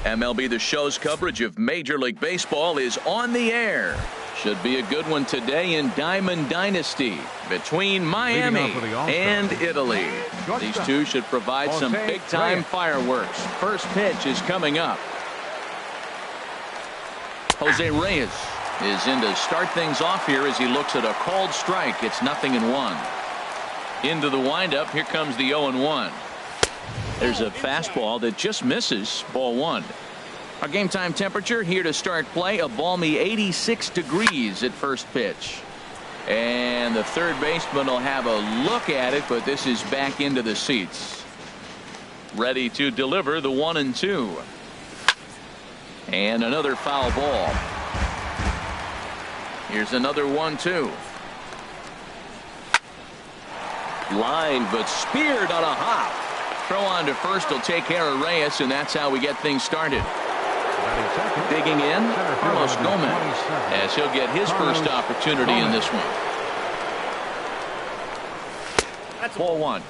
MLB The Show's coverage of Major League Baseball is on the air. Should be a good one today in Diamond Dynasty between Miami and Italy. These two should provide some big-time fireworks. First pitch is coming up. Jose Reyes is in to start things off here as he looks at a called strike. It's 0-1. Into the windup. Here comes the 0-1. There's a fastball that just misses. Ball one. Our game time temperature here to start play, a balmy 86 degrees at first pitch. And the third baseman will have a look at it, but this is back into the seats. Ready to deliver the 1-2. And another foul ball. Here's another 1-2. Line, but speared on a hop. Throw on to first will take care of Reyes, and that's how we get things started. Digging in, Carlos Gomez, as he'll get his first opportunity in this one. That's ball one.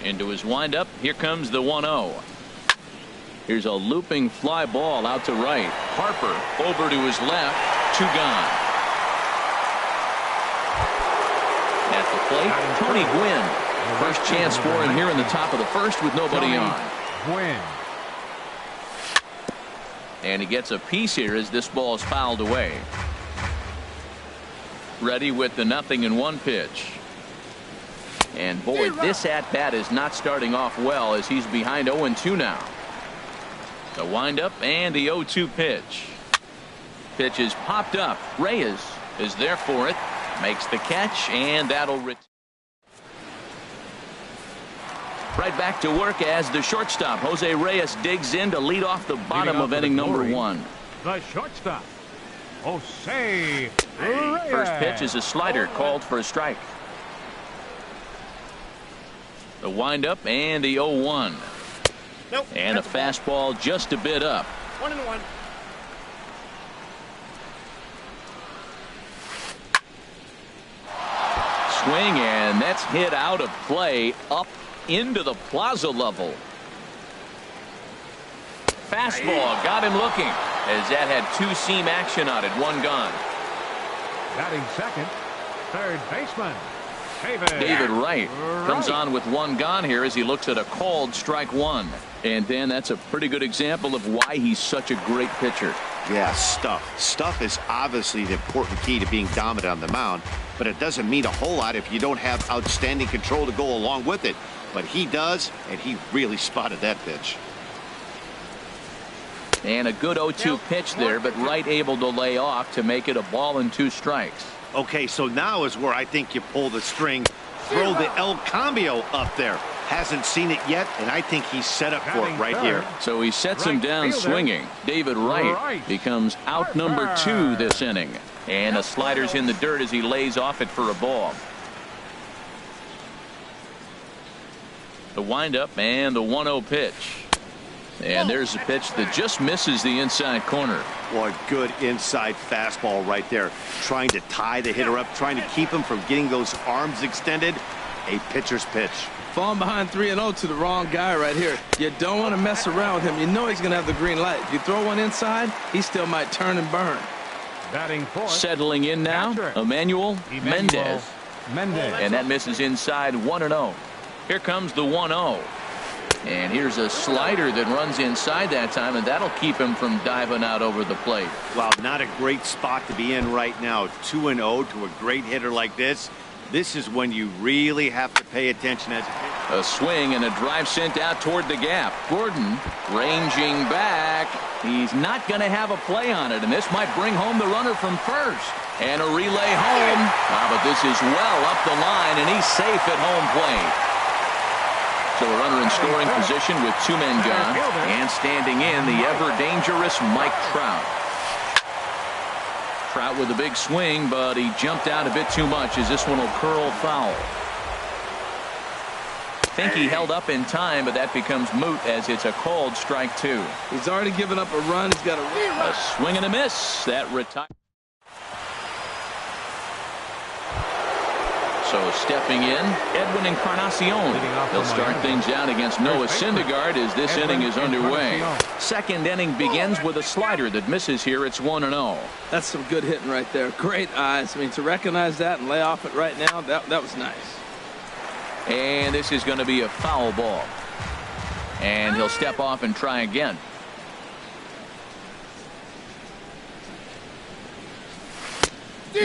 Into his windup. Here comes the 1-0. Here's a looping fly ball out to right. Harper over to his left. 2 gone. At the plate, Tony Gwynn. First chance for him here in the top of the first with nobody on. Gwynn. And he gets a piece here as this ball is fouled away. Ready with the 0-1 pitch. And boy, this at bat is not starting off well as he's behind 0-2 now. The windup and the 0-2 pitch. Pitch is popped up. Reyes is there for it. Makes the catch, and that'll return. Right back to work as the shortstop. Jose Reyes digs in to lead off the bottom of inning number 1. The shortstop, Jose Reyes. First pitch is a slider called for a strike. The windup and the 0-1. Nope, and a fastball just a bit up. 1-1. Swing, and that's hit out of play up into the plaza level. Fastball got him looking as that had 2-seam action on it. 1 gone. Batting second, third baseman David Wright comes on with 1 gone here as he looks at a called strike 1. And Dan, that's a pretty good example of why he's such a great pitcher. Yeah, stuff is obviously the important key to being dominant on the mound, but it doesn't mean a whole lot if you don't have outstanding control to go along with it. But he does, and he really spotted that pitch. And a good 0-2 pitch there, but Wright able to lay off to make it a ball and 2 strikes. Okay, so now is where I think you pull the string, throw the El Cambio up there. Hasn't seen it yet, and I think he's set up for it right here. So he sets him down swinging. David Wright becomes out number 2 this inning. And the slider's in the dirt as he lays off it for a ball. The windup and the 1-0 pitch. And there's a pitch that just misses the inside corner. Boy, good inside fastball right there. Trying to tie the hitter up, trying to keep him from getting those arms extended. A pitcher's pitch. Falling behind 3-0 to the wrong guy right here. You don't want to mess around with him. You know he's going to have the green light. If you throw one inside, he still might turn and burn. Batting fourth. Settling in now, Emmanuel Mendez. And that misses inside 1-0. Here comes the 1-0. And here's a slider that runs inside that time, and that'll keep him from diving out over the plate. Wow, not a great spot to be in right now. 2-0 to a great hitter like this. This is when you really have to pay attention as a pitcher. A swing and a drive sent out toward the gap. Gordon ranging back. He's not going to have a play on it, and this might bring home the runner from first. And a relay home. But this is well up the line, and he's safe at home plate. So a runner in scoring position with 2 men gone, and standing in the ever-dangerous Mike Trout. Trout with a big swing, but he jumped out a bit too much as this one will curl foul. I think he held up in time, but that becomes moot as it's a called strike 2. He's already given up a run. He's got a swing and a miss. That retires. So stepping in, Edwin Encarnacion. He'll start things out against Noah Syndergaard as this inning is underway. Second inning begins with a slider that misses here. It's 1-0. That's some good hitting right there. Great eyes. I mean, to recognize that and lay off it right now, that was nice. And this is going to be a foul ball. And he'll step off and try again.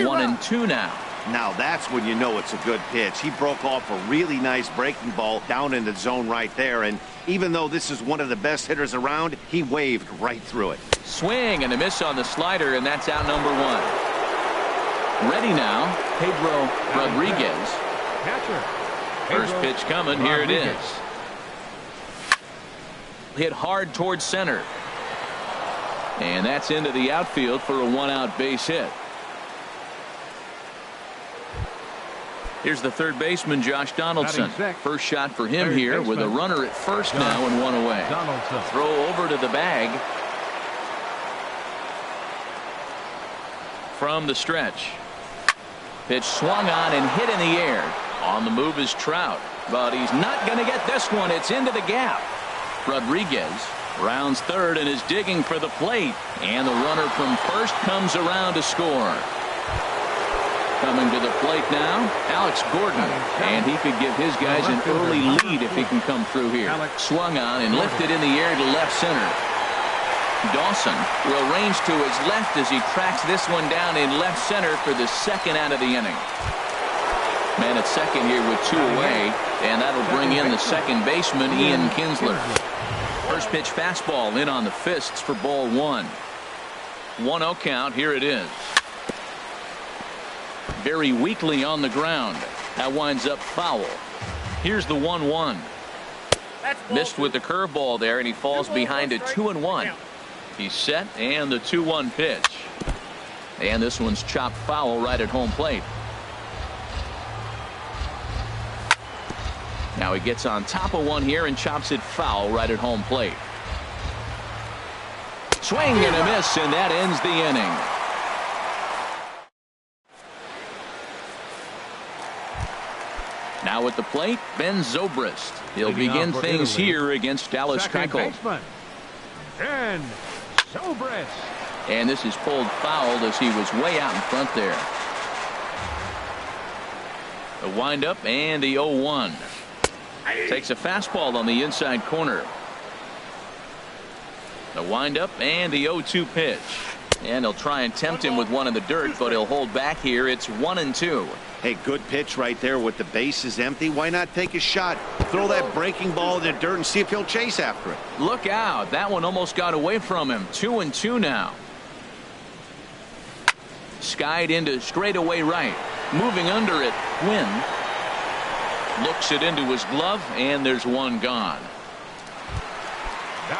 One and two now. Now that's when you know it's a good pitch. He broke off a really nice breaking ball down in the zone right there. And even though this is one of the best hitters around, he waved right through it. Swing and a miss on the slider, and that's out number one. Ready now, Pedro Rodriguez. Catcher. First pitch coming. Here it is. Hit hard towards center. And that's into the outfield for a one-out base hit. Here's the third baseman, Josh Donaldson. First shot for him here with a runner at first now and one away. Throw over to the bag. From the stretch. Pitch swung on and hit in the air. On the move is Trout, but he's not going to get this one. It's into the gap. Rodriguez rounds third and is digging for the plate. And the runner from first comes around to score. Coming to the plate now, Alex Gordon, and he could give his guys an early lead if he can come through here. Swung on and lifted in the air to left center. Dawson will range to his left as he tracks this one down in left center for the second out of the inning. Man at second here with two away, and that'll bring in the second baseman, Ian Kinsler. First pitch fastball in on the fists for ball one. 1-0 count. Here it is. Very weakly on the ground. That winds up foul. Here's the 1-1. Missed with the curveball there, and he falls behind a 2-1. He's set, and the 2-1 pitch. And this one's chopped foul right at home plate. Now he gets on top of one here and chops it foul right at home plate. Swing and a miss, and that ends the inning. Now at the plate, Ben Zobrist. He'll begin things here against Dallas Keuchel. Ben Zobrist. And this is pulled foul as he was way out in front there. A windup and the 0-1. Takes a fastball on the inside corner. The windup and the 0-2 pitch. And he'll try and tempt him with one in the dirt, but he'll hold back here. It's 1-2. Hey, good pitch right there with the bases empty. Why not take a shot? Throw that breaking ball in the dirt and see if he'll chase after it. Look out. That one almost got away from him. 2-2 now. Skied into straightaway right. Moving under it, Quinn. Looks it into his glove, and there's one gone.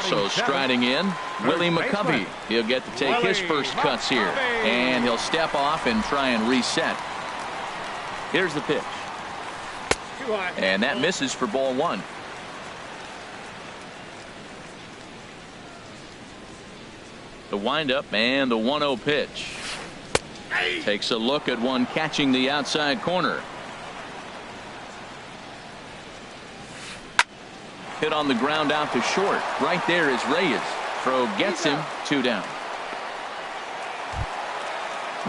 So striding in, Willie McCovey. He'll get to take his first cuts here. And he'll step off and try and reset. Here's the pitch. And that misses for ball one. The windup and the 1-0 pitch. Takes a look at one catching the outside corner. Hit on the ground out to short. Right there is Reyes. Throw gets him. 2 down.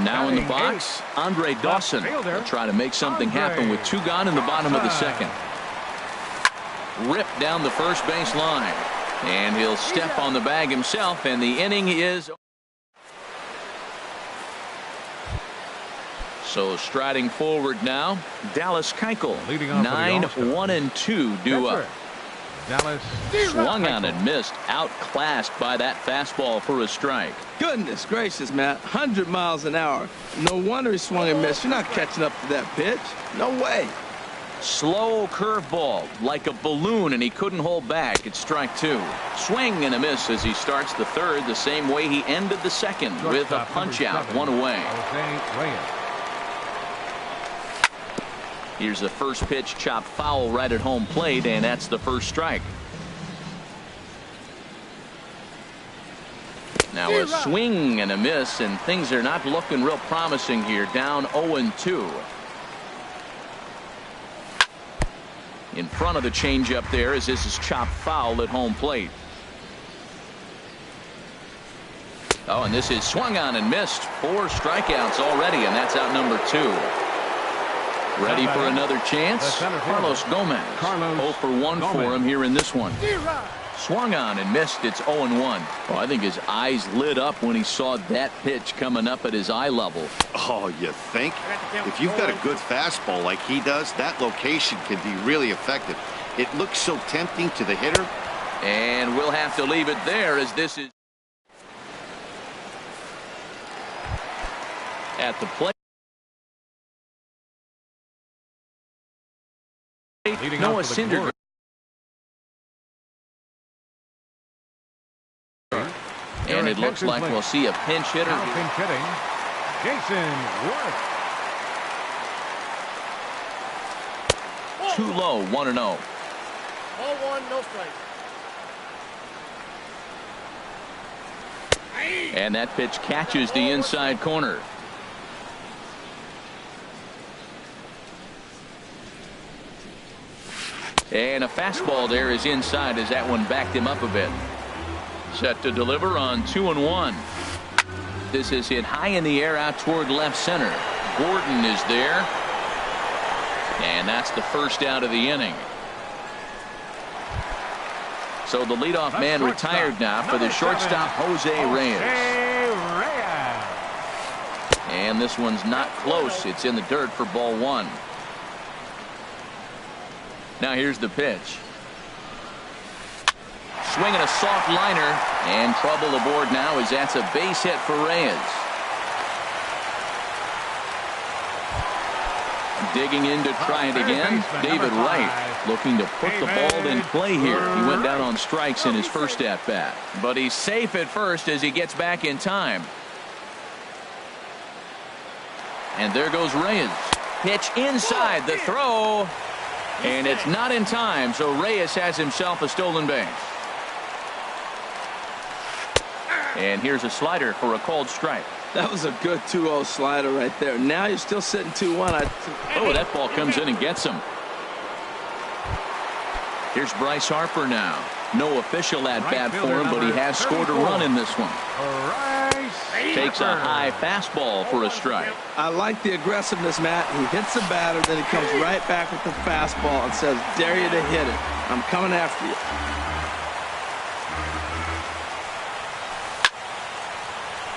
Now in the box, Andre Dawson will try to make something happen with 2 gone in the bottom of the second. Ripped down the first base line. And he'll step on the bag himself, and the inning is. So striding forward now, Dallas Keuchel. 9-1-2 due up. Dallas Swung on and missed. Outclassed by that fastball for a strike. Goodness gracious, Matt. 100 miles an hour. No wonder he swung and missed. You're not catching up to that pitch. No way. Slow curveball like a balloon, and he couldn't hold back. It's strike 2. Swing and a miss as he starts the third the same way he ended the second with a punch out. 1 away. Here's the first pitch, chopped foul right at home plate, and that's the first strike. Now a swing and a miss, and things are not looking real promising here. Down 0-2. in front of the changeup there as this is chopped foul at home plate. Oh, and this is swung on and missed. 4 strikeouts already, and that's out number 2. Ready for another chance? Carlos Gomez. 0 for 1 for him here in this one. Swung on and missed. It's 0-1. Well, I think his eyes lit up when he saw that pitch coming up at his eye level. Oh, you think? If you've got a good fastball like he does, that location can be really effective. It looks so tempting to the hitter. And we'll have to leave it there as this is at the plate. Noah Syndergaard. And it looks like we'll see a pinch hitter. Now pinch hitting, Jason Worth. Too low, 1-0. Ball 1, no strike. And that pitch catches the inside corner. And a fastball there is inside as that one backed him up a bit. Set to deliver on 2-1. This is hit high in the air out toward left center. Gordon is there. And that's the first out of the inning. So the leadoff man retired now for the shortstop, Jose Reyes. And this one's not close. It's in the dirt for ball 1. Now here's the pitch. Swinging a soft liner, and trouble aboard now as that's a base hit for Reyes. Digging in to try it again. David Wright looking to put the ball in play here. He went down on strikes in his first at bat, but he's safe at first as he gets back in time. And there goes Reyes. Pitch inside, the throw, and it's not in time, so Reyes has himself a stolen base. And here's a slider for a called strike. That was a good 2-0 slider right there. Now you're still sitting 2-1. Oh, that ball comes in and gets him. Here's Bryce Harper now. No official at bat for him, but he has scored a run in this one. Takes a high fastball for a strike. I like the aggressiveness, Matt. He hits the batter, then he comes right back with the fastball and says, dare you to hit it. I'm coming after you.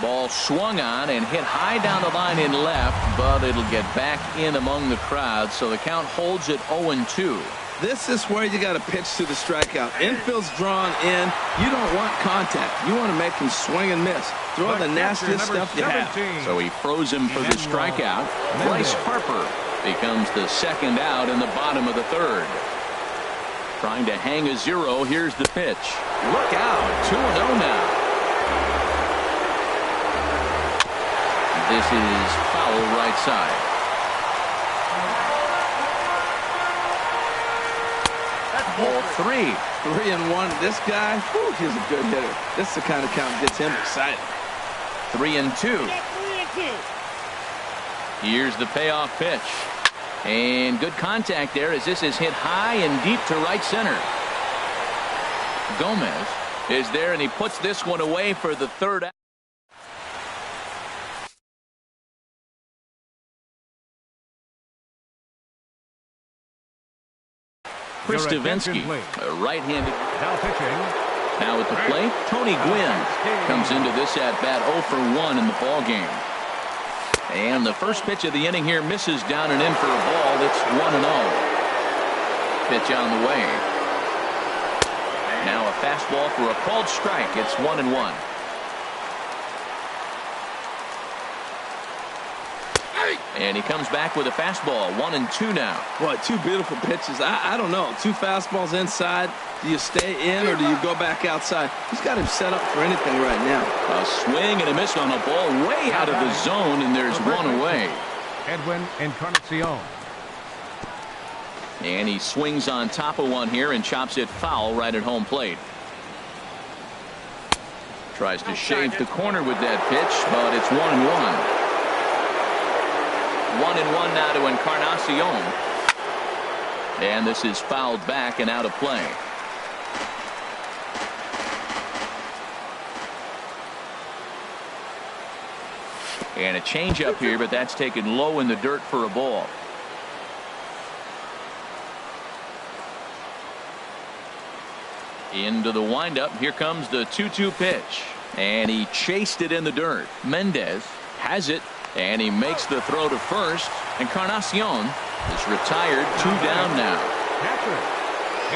Ball swung on and hit high down the line in left, but it'll get back in among the crowd, so the count holds at 0-2. This is where you got to pitch to the strikeout. Infield's drawn in. You don't want contact. You want to make him swing and miss. Throw the nastiest stuff you have. So he froze him for the strikeout. Bryce Harper becomes the second out in the bottom of the third. Trying to hang a 0. Here's the pitch. Look out. 2-0 now. This is foul right side. Ball 3. 3-1. This guy, whew, he's a good hitter. This is the kind of count that gets him excited. 3-2. Here's the payoff pitch. And good contact there as this is hit high and deep to right center. Gomez is there, and he puts this one away for the third out. Chris Stavinsky, a right-handed. Now at the plate, Tony Gwynn comes into this at-bat 0 for 1 in the ball game. And the first pitch of the inning here misses down and in for a ball. That's 1-0. Pitch on the way. Now a fastball for a called strike. It's 1-1. And he comes back with a fastball. 1-2 now. Boy, 2 beautiful pitches. I don't know. 2 fastballs inside. Do you stay in or do you go back outside? He's got him set up for anything right now. A swing and a miss on a ball way out of the zone, and there's one away. Edwin Encarnacion. And he swings on top of one here and chops it foul right at home plate. Tries to shave the corner with that pitch, but it's 1-1. 1-1 now to Encarnacion. And this is fouled back and out of play. And a changeup here, but that's taken low in the dirt for a ball. Into the windup. Here comes the 2-2 pitch. And he chased it in the dirt. Mendez has it, and he makes the throw to first. Encarnacion is retired. 2 down now.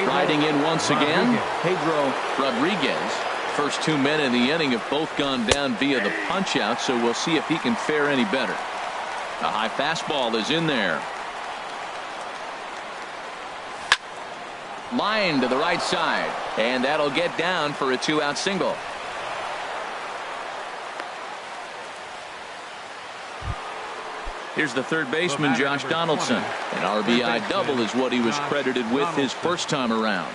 Riding in once again, Pedro Rodriguez. First 2 men in the inning have both gone down via the punch out, so we'll see if he can fare any better. A high fastball is in there. Line to the right side, and that'll get down for a 2-out single. Here's the third baseman, Josh Donaldson. An RBI double is what he was credited with his first time around.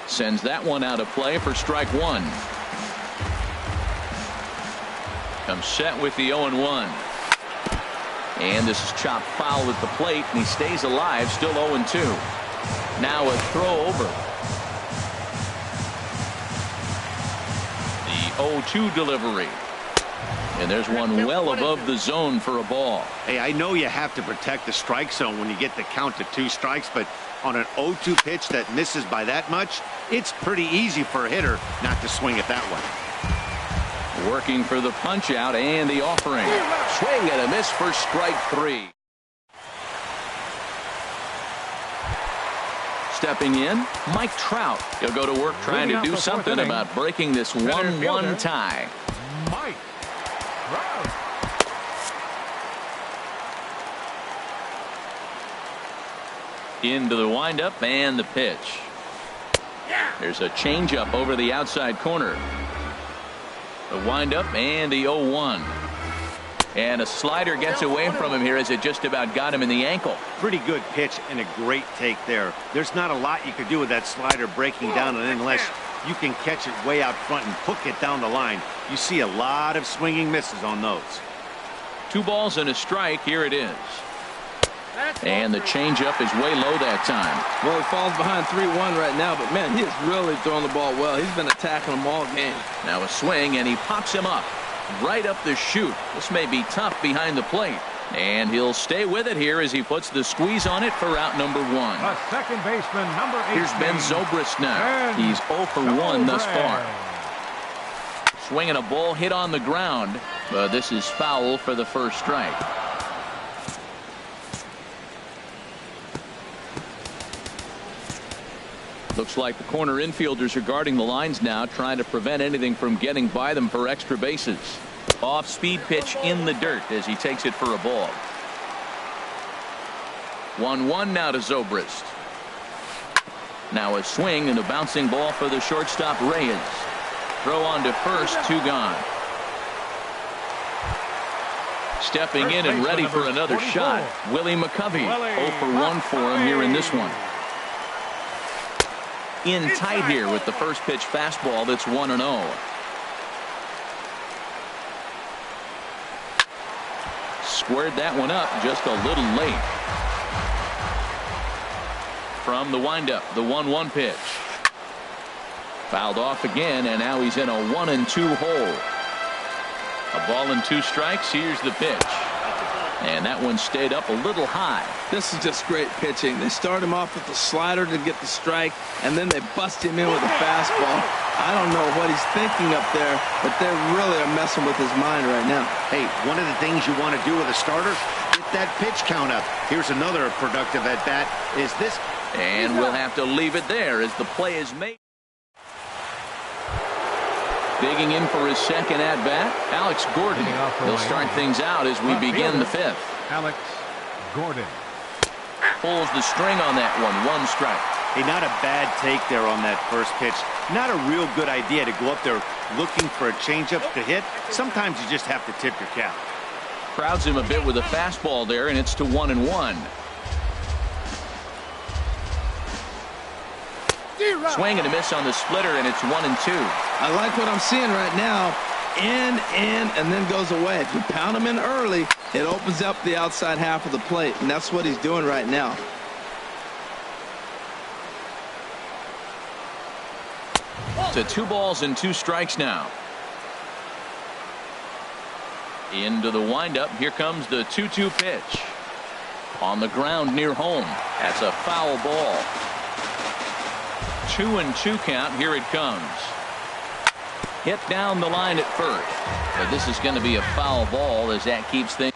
Sends that one out of play for strike 1. Comes set with the 0-1. And this is chopped foul at the plate, and he stays alive, still 0-2. Now a throw over. The 0-2 delivery. And there's one well above the zone for a ball. Hey, I know you have to protect the strike zone when you get the count to 2 strikes, but on an 0-2 pitch that misses by that much, it's pretty easy for a hitter not to swing at that one. Working for the punch out and the offering. Swing and a miss for strike 3. Stepping in, Mike Trout. He'll go to work trying to do something about breaking this 1-1 tie. Mike Trout. Into the windup and the pitch. There's a changeup over the outside corner. The windup and the 0-1. And a slider gets away from him here as it just about got him in the ankle. Pretty good pitch and a great take there. There's not a lot you could do with that slider breaking down unless you can catch it way out front and hook it down the line. You see a lot of swinging misses on those. 2 balls and a strike. Here it is. And the changeup is way low that time. Well, he falls behind 3-1 right now, but man, he is really throwing the ball well. He's been attacking them all game. Now a swing, and he pops him up right up the chute. This may be tough behind the plate, and he'll stay with it here as he puts the squeeze on it for out number 1. The second baseman, number 18. Here's Ben Zobrist now. He's 0 for 1 thus far. Swinging a ball hit on the ground, but this is foul for the first strike. Looks like the corner infielders are guarding the lines now, trying to prevent anything from getting by them for extra bases. Off-speed pitch in the dirt as he takes it for a ball. 1-1 now to Zobrist. Now a swing and a bouncing ball for the shortstop Reyes. Throw on to first, 2 gone. Stepping in and ready for another shot, Willie McCovey. 0 for 1 for him here in this one. In tight here with the first pitch fastball that's 1-0. Squared that one up just a little late. From the windup, the 1-1 pitch. Fouled off again, and now he's in a 1-2 hole. A ball and 2 strikes. Here's the pitch. And that one stayed up a little high. This is just great pitching. They start him off with the slider to get the strike, and then they bust him in with a fastball. I don't know what he's thinking up there, but they really are messing with his mind right now. Hey, one of the things you want to do with a starter, get that pitch count up. Here's another productive at-bat. Is this? And we'll have to leave it there as the play is made. Digging in for his second at-bat, Alex Gordon. He'll start things out as we begin the 5th. Alex Gordon. Pulls the string on that one. 1 strike. Hey, not a bad take there on that first pitch. Not a real good idea to go up there looking for a changeup to hit. Sometimes you just have to tip your cap. Crowds him a bit with a fastball there, and it's to 1-1. Swing and a miss on the splitter, and it's 1-2. I like what I'm seeing right now. In, and then goes away. If you pound him in early, it opens up the outside half of the plate, and that's what he's doing right now. to 2 balls and 2 strikes now. Into the windup. Here comes the 2-2 pitch. On the ground near home. That's a foul ball. 2-2 count. Here it comes. Hit down the line at first. But this is going to be a foul ball as that keeps things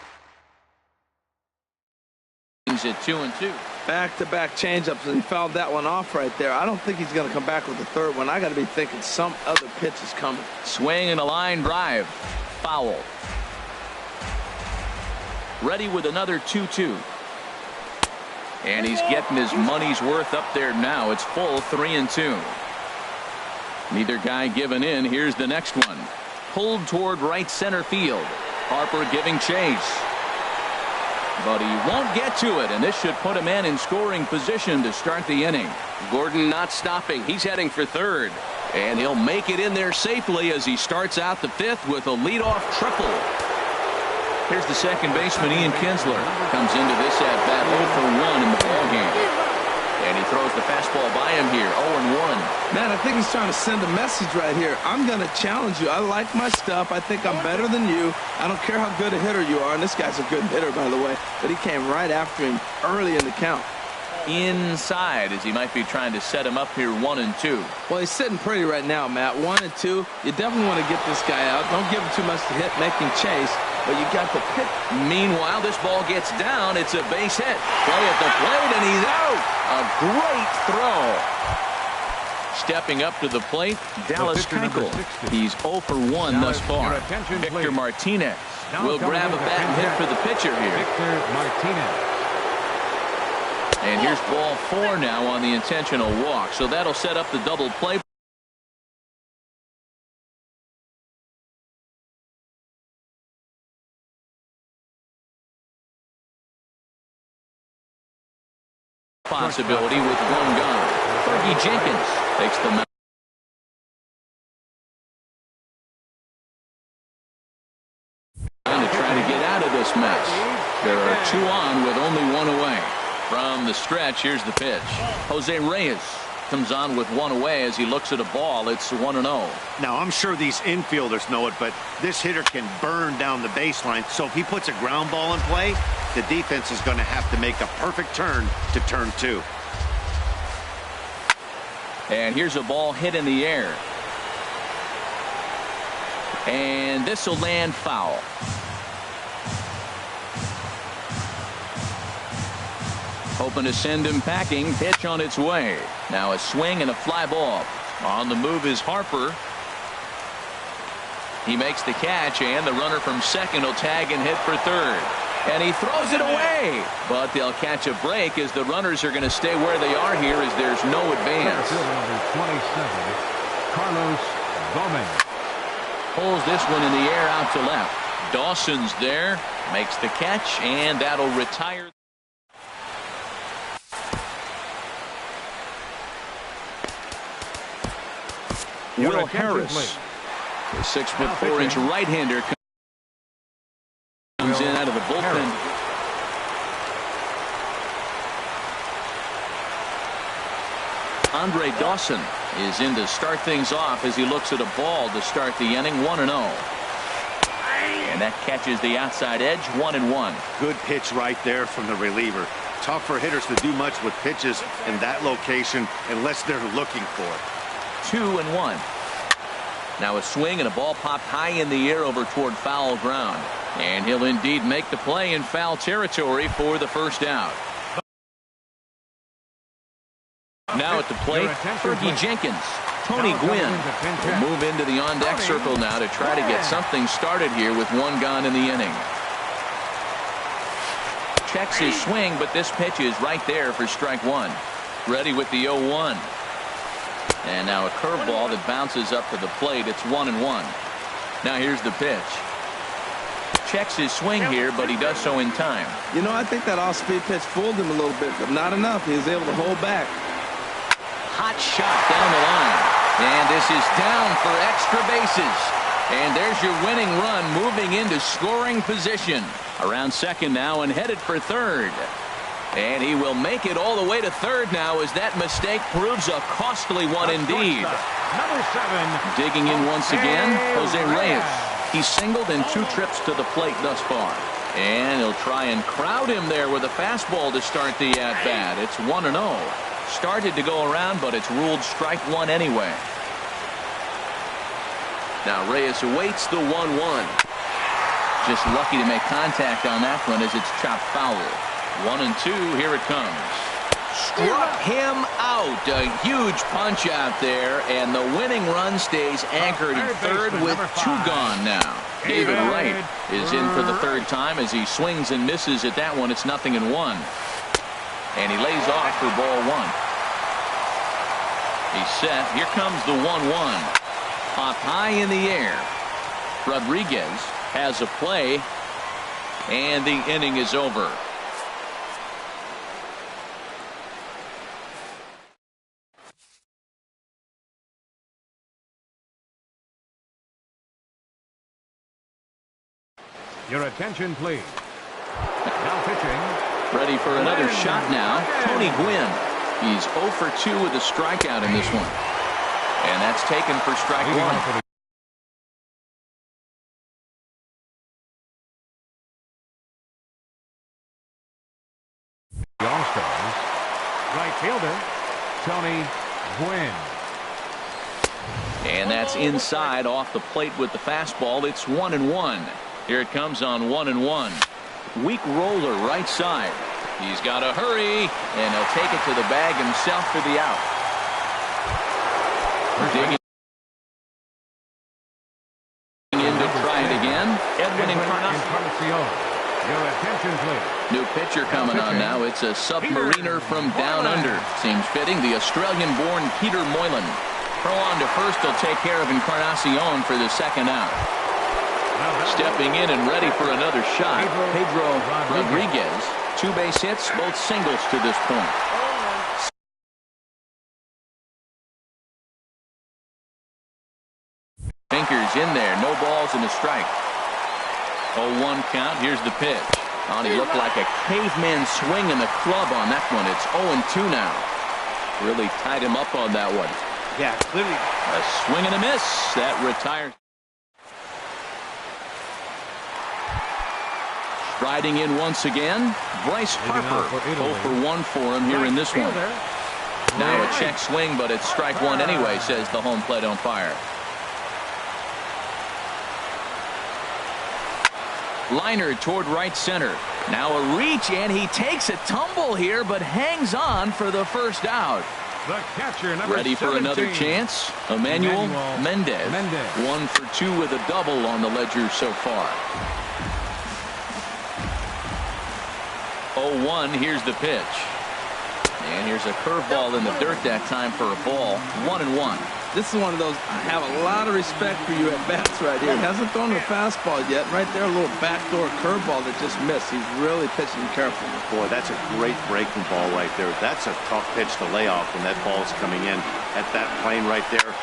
at 2-2. Back-to-back changeups, and he fouled that one off right there. I don't think he's going to come back with the third one. I got to be thinking some other pitch is coming. Swing and a line drive. Foul. Ready with another 2-2. And he's getting his money's worth up there now. It's full 3-2. Neither guy giving in. Here's the next one. Pulled toward right center field. Harper giving chase. But he won't get to it, and this should put a man in scoring position to start the inning. Gordon not stopping. He's heading for third. And he'll make it in there safely as he starts out the 5th with a leadoff triple. Here's the second baseman, Ian Kinsler. Comes into this at-bat 0 for 1 in the ballgame. And he throws the fastball by him here, 0-1. Man, I think he's trying to send a message right here. I'm going to challenge you. I like my stuff. I think I'm better than you. I don't care how good a hitter you are. And this guy's a good hitter, by the way. But he came right after him early in the count. Inside, as he might be trying to set him up here 1-2. Well, he's sitting pretty right now, Matt. 1-2. You definitely want to get this guy out. Don't give him too much to hit, make him chase. But you got the pick. Meanwhile, this ball gets down. It's a base hit. Play at the plate, and he's out. A great throw. Stepping up to the plate, Dallas Keuchel. He's 0 for 1 thus far. Victor Martinez will grab a bat and hit for the pitcher here. Victor Martinez. And here's ball 4 now on the intentional walk. So that'll set up the double play. Possibility with 1 gun. Fergie Jenkins takes the mound. And to try to get out of this mess. There are 2 on with only 1 away. From the stretch, here's the pitch. Jose Reyes comes on with 1 away as he looks at a ball. It's 1-0. Now, I'm sure these infielders know it, but this hitter can burn down the baseline. So if he puts a ground ball in play, the defense is going to have to make a perfect turn to turn 2. And here's a ball hit in the air. And this will land foul. Hoping to send him packing. Pitch on its way. Now a swing and a fly ball. On the move is Harper. He makes the catch, and the runner from second will tag and hit for third. And he throws it away. But they'll catch a break as the runners are going to stay where they are here as there's no advance. Number 27, Carlos Gomez. Pulls this one in the air out to left. Dawson's there. Makes the catch, and that'll retire. Will Harris, the 6'4" right-hander, comes in out of the bullpen. Andre Dawson is in to start things off as he looks at a ball to start the inning. 1-0. And that catches the outside edge. 1-1. Good pitch right there from the reliever. Tough for hitters to do much with pitches in that location unless they're looking for it. 2-1. Now a swing and a ball popped high in the air over toward foul ground. And he'll indeed make the play in foul territory for the first out. Now at the plate, Fergie Jenkins. Tony Gwynn will move into the on-deck circle now to try to get something started here with 1 gone in the inning. Checks his swing, but this pitch is right there for strike 1. Ready with the 0-1. And now a curveball that bounces up to the plate. It's 1-1. Now here's the pitch. Checks his swing here, but he does so in time. You know, I think that off-speed pitch fooled him a little bit, but not enough. He was able to hold back. Hot shot down the line. And this is down for extra bases. And there's your winning run moving into scoring position. Around second now and headed for third. And he will make it all the way to third now as that mistake proves a costly one indeed. Number 7. Digging in once again, Jose Reyes. He's singled in 2 trips to the plate thus far. And he'll try and crowd him there with a fastball to start the at-bat. It's 1-0. Started to go around, but it's ruled strike 1 anyway. Now Reyes awaits the 1-1. Just lucky to make contact on that one as it's chopped foul. 1-2, here it comes. Struck him out. A huge punch out there, and the winning run stays anchored in third with 2 gone now. David Wright is in for the 3rd time as he swings and misses at that one. It's 0-1. And he lays off for ball 1. He's set. Here comes the 1-1. Pop high in the air. Rodriguez has a play, and the inning is over. Your attention, please. Now pitching. Ready for another shot now. Tony Gwynn. He's 0 for 2 with a strikeout in this one. And that's taken for strike 1. The All-Stars. Right fielder, Tony Gwynn. And that's inside off the plate with the fastball. It's 1-1. Here it comes on 1-1. Weak roller right side. He's got to hurry, and he'll take it to the bag himself for the out. Digging in to try it again. Edwin Encarnacion. Your attention, please. New pitcher coming on now. It's a submariner from down under. Seems fitting. The Australian-born Peter Moylan. Throw on to first. He'll take care of Encarnacion for the 2nd out. Stepping in and ready for another shot, Pedro Rodriguez. 2 base hits, both singles to this point. Finkers in there, no balls and a strike. 0-1 count. Here's the pitch. Oh, he looked like a caveman swinging the club on that one. It's 0-2 now. Really tied him up on that one. Yeah, clearly. A swing and a miss. That retires. Riding in once again, Bryce Harper. 0 for 1 for him here in this one. Now a check swing, but it's strike 1 anyway, says the home plate umpire. Liner toward right center. Now a reach, and he takes a tumble here, but hangs on for the 1st out. The catcher, number Ready for 17. another chance? Emmanuel Mendez. 1 for 2 with a double on the ledger so far. 0-1, here's the pitch. And here's a curveball in the dirt that time for a ball. 1-1. This is one of those, I have a lot of respect for you at bats right here. He hasn't thrown a fastball yet. Right there, a little backdoor curveball that just missed. He's really pitching carefully. Boy, that's a great breaking ball right there. That's a tough pitch to lay off when that ball's coming in at that plane right there.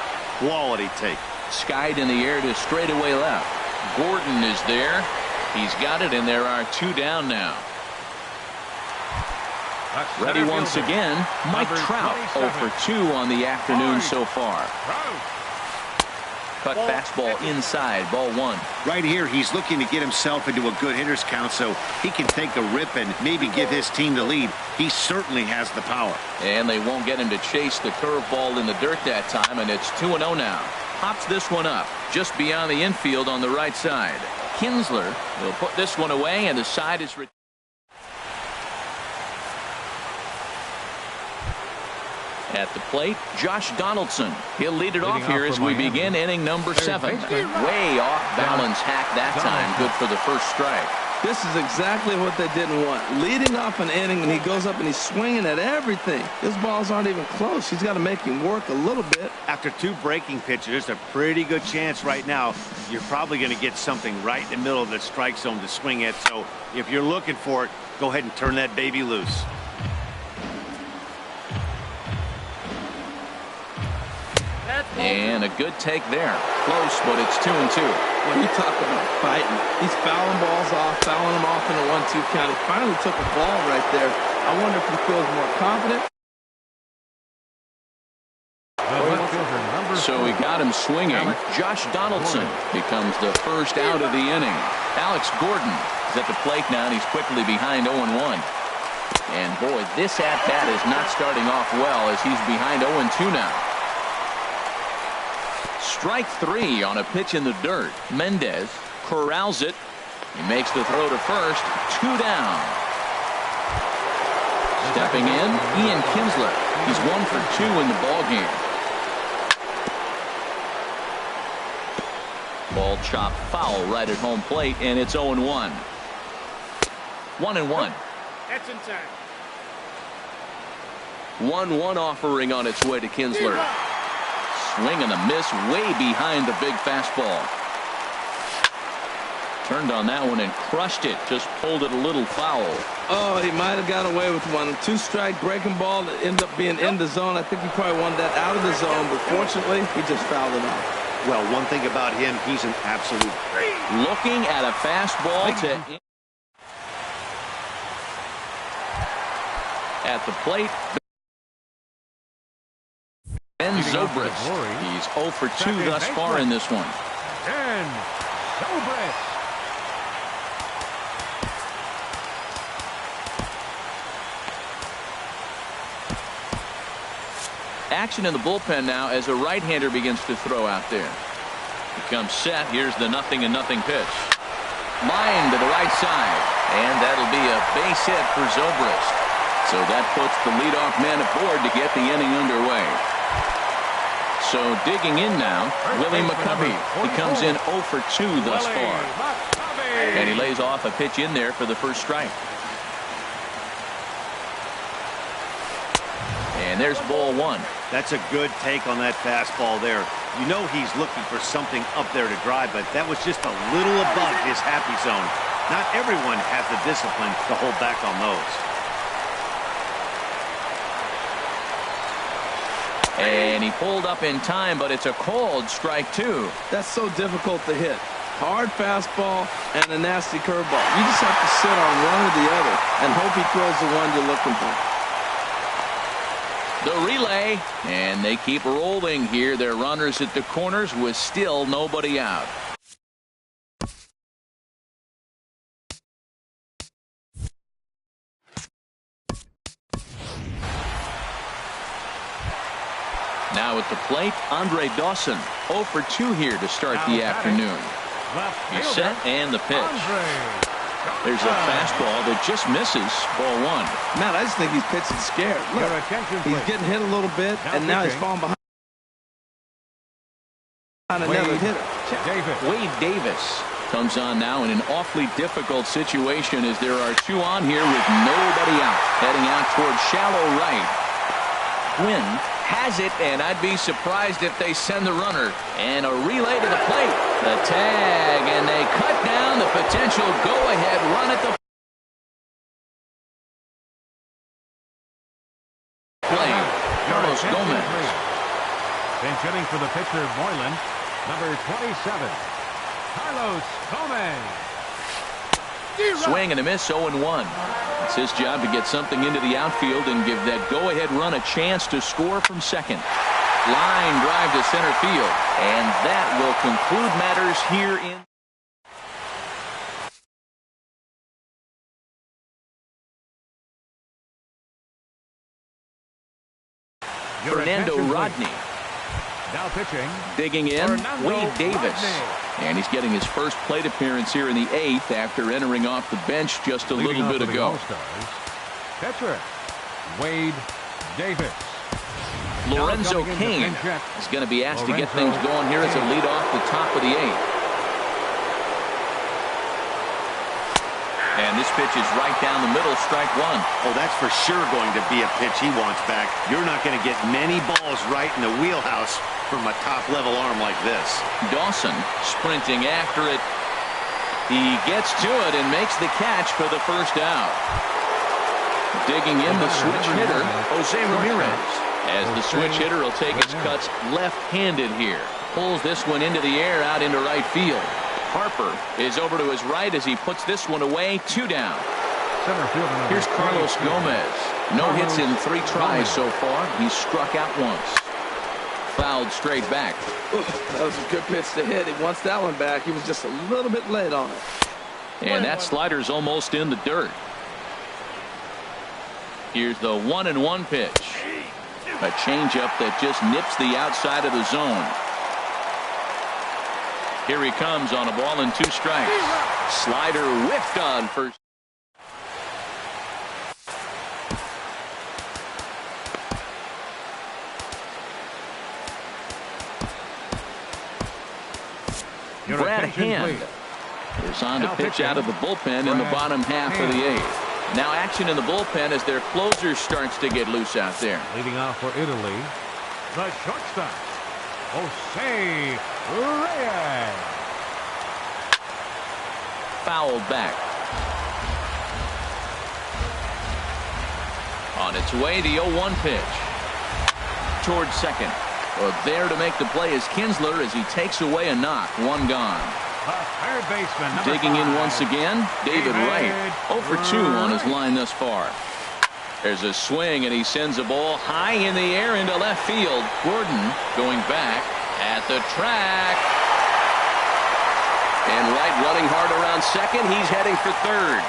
Quality take. Skied in the air to straightaway left. Gordon is there. He's got it, and there are 2 down now. Ready once again, Mike Trout. 0 for 2 on the afternoon so far. Cut fastball inside, ball 1. Right here, he's looking to get himself into a good hitter's count so he can take a rip and maybe give his team the lead. He certainly has the power. And they won't get him to chase the curveball in the dirt that time, and it's 2-0 now. Pops this one up just beyond the infield on the right side. Kinsler will put this one away, and the side is at the plate. Josh Donaldson. He'll lead it off here as we begin inning number 7. Way off balance hack that time. Good for the 1st strike. This is exactly what they didn't want. Leading off an inning, and he goes up and he's swinging at everything. His balls aren't even close. He's got to make him work a little bit. After 2 breaking pitches, there's a pretty good chance right now you're probably going to get something right in the middle of the strike zone to swing at. So if you're looking for it, go ahead and turn that baby loose. And a good take there. Close, but it's 2-2. Well, you talk about fighting. He's fouling balls off, fouling them off in a 1-2 count. He finally took a ball right there. I wonder if he feels more confident. So he got him swinging. Josh Donaldson becomes the first out of the inning. Alex Gordon is at the plate now, and he's quickly behind 0-1. And boy, this at-bat is not starting off well as he's behind 0-2 now. Strike 3 on a pitch in the dirt. Mendez corrals it. He makes the throw to first. 2 down. Stepping in, Ian Kinsler. He's 1 for 2 in the ballgame. Ball chopped foul right at home plate, and it's 0-1. 1-1. That's in time. 1-1 offering on its way to Kinsler. Swing and a miss way behind the big fastball. Turned on that one and crushed it. Just pulled it a little foul. Oh, he might have got away with one. 2-strike breaking ball that ended up being in the zone. I think he probably wanted that out of the zone, but fortunately, he just fouled it off. Well, one thing about him, he's an absolute. Looking at a fastball to at the plate. Ben Zobrist. He's 0 for 2 thus far in this one. Ben Zobrist. Action in the bullpen now as a right-hander begins to throw out there. He comes set. Here's the 0-0 pitch. Line to the right side. And that'll be a base hit for Zobrist. So that puts the leadoff man aboard to get the inning underway. So digging in now, Willie McCovey. He comes in 0 for 2 thus far. And he lays off a pitch in there for the first strike. And there's ball 1. That's a good take on that fastball there. You know he's looking for something up there to drive, but that was just a little above his happy zone. Not everyone has the discipline to hold back on those. And he pulled up in time, but it's a called strike 2. That's so difficult to hit. Hard fastball and a nasty curveball. You just have to sit on one or the other and hope he throws the one you're looking for. The relay, and they keep rolling here. Their runners at the corners with still nobody out. Now at the plate, Andre Dawson. 0 for 2 here to start the afternoon. He's set and the pitch. There's a fastball that just misses ball 1. Matt, I just think he's pitching scared. Look, he's getting hit a little bit, and now he's falling behind another hitter. Wade Davis comes on now in an awfully difficult situation as there are 2 on here with nobody out. Heading out towards shallow right. Quinn has it, and I'd be surprised if they send the runner. And a relay to the plate. The tag, and they cut down the potential go-ahead run at the plate. Carlos Gomez. Pinch hitting for the pitcher, Moylan. Number 27, Carlos Gomez. Swing and a miss, 0-1. It's his job to get something into the outfield and give that go-ahead run a chance to score from second. Line drive to center field. And that will conclude matters here in Fernando Rodney. Now pitching. Digging in, Wade Davis. And he's getting his first plate appearance here in the 8th after entering off the bench just a little bit ago. Pitcher, Wade Davis. Lorenzo Cain is going to be asked to get things going here as a lead off the top of the 8th. And this pitch is right down the middle, strike 1. Oh, that's for sure going to be a pitch he wants back. You're not going to get many balls right in the wheelhouse from a top-level arm like this. Dawson sprinting after it. He gets to it and makes the catch for the first out. Digging in the switch hitter, Jose Ramirez. As the switch hitter will take his cuts left-handed here. Pulls this one into the air out into right field. Harper is over to his right as he puts this one away. 2 down. Center fielder number Here's Carlos 22. Gomez. No hits in 3 tries so far. He's struck out once. Fouled straight back. Ooh, that was a good pitch to hit. He wants that one back. He was just a little bit late on it. And that slider's almost in the dirt. Here's the 1-1 pitch. A changeup that just nips the outside of the zone. Here he comes on a ball and 2 strikes. Slider whiffed on first. Brad Hand is on to pitch out of the bullpen in the bottom half of the 8th. Now action in the bullpen as their closer starts to get loose out there. Leading off for Italy, the shortstop, Jose Reyes. Fouled back. On its way, the 0-1 pitch. Towards second. Well, there to make the play is Kinsler as he takes away a knock. 1 gone. Third baseman, number Digging in 5. once again, David Wright. 0 for 2 on his line thus far. There's a swing, and he sends a ball high in the air into left field. Gordon going back at the track. And Wright running hard around second. He's heading for third.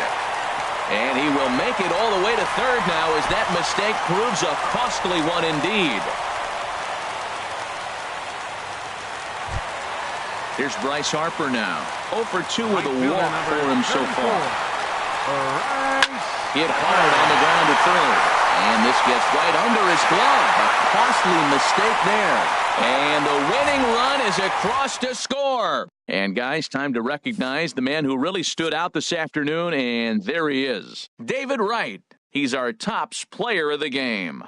And he will make it all the way to third now as that mistake proves a costly one indeed. Here's Bryce Harper now. 0 for 2 with a walk for him so far. Hit hard on the ground at third. And this gets right under his glove. A costly mistake there. And the winning run is across to score. And guys, time to recognize the man who really stood out this afternoon. And there he is. David Wright. He's our tops player of the game.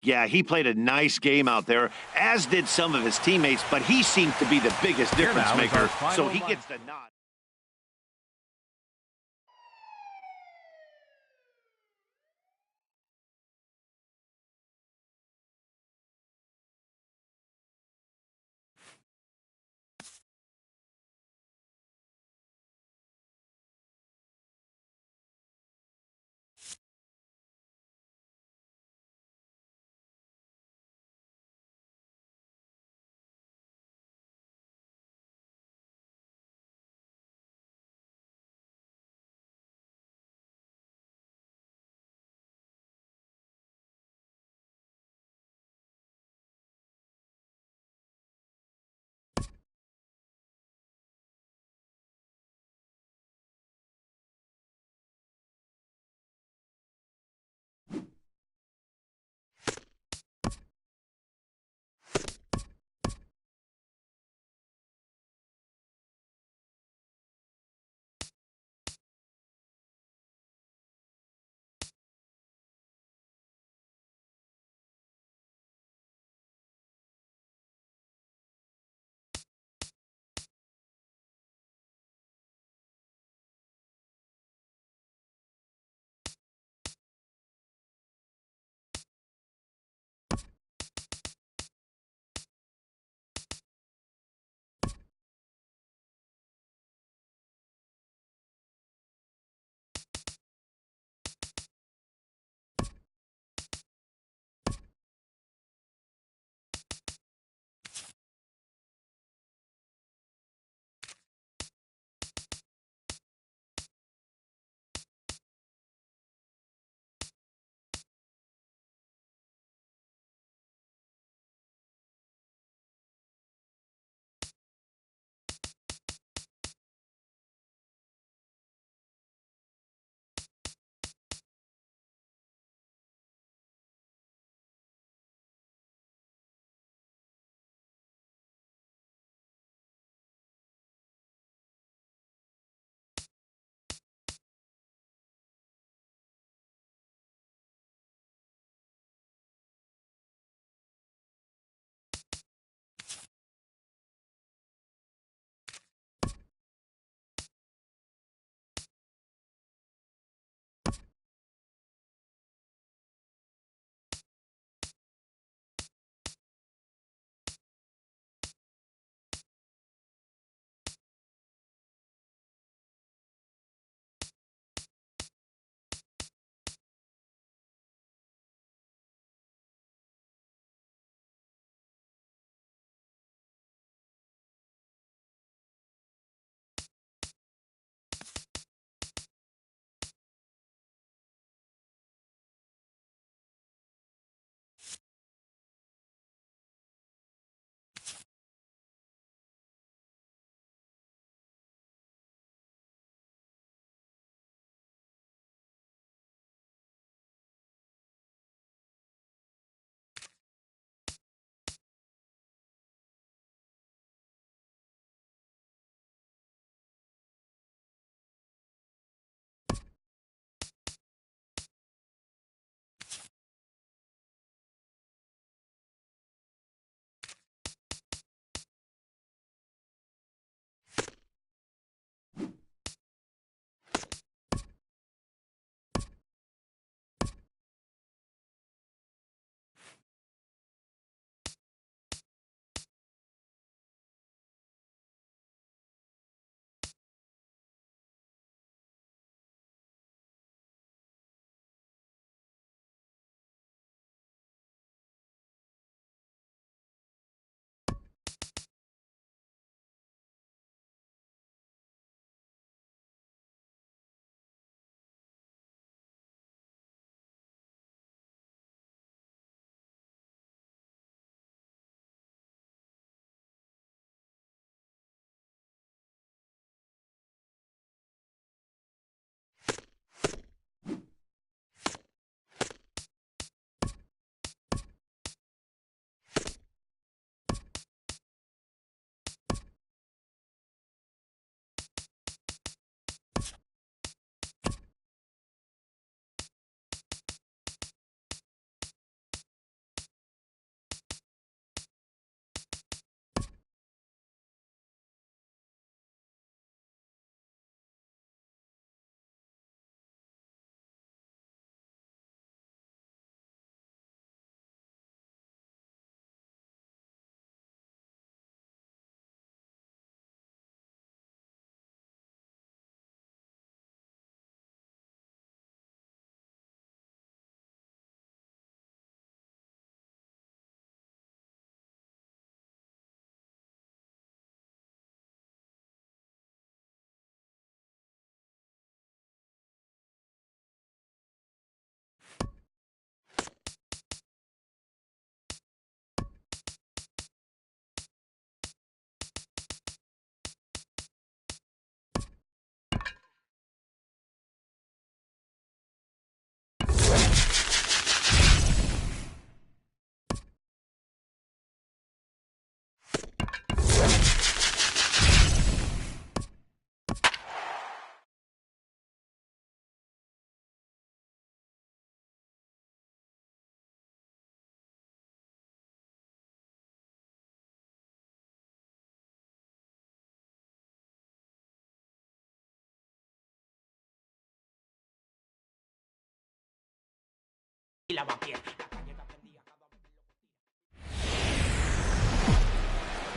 Yeah, he played a nice game out there, as did some of his teammates, but he seemed to be the biggest difference maker, so he gets the nod.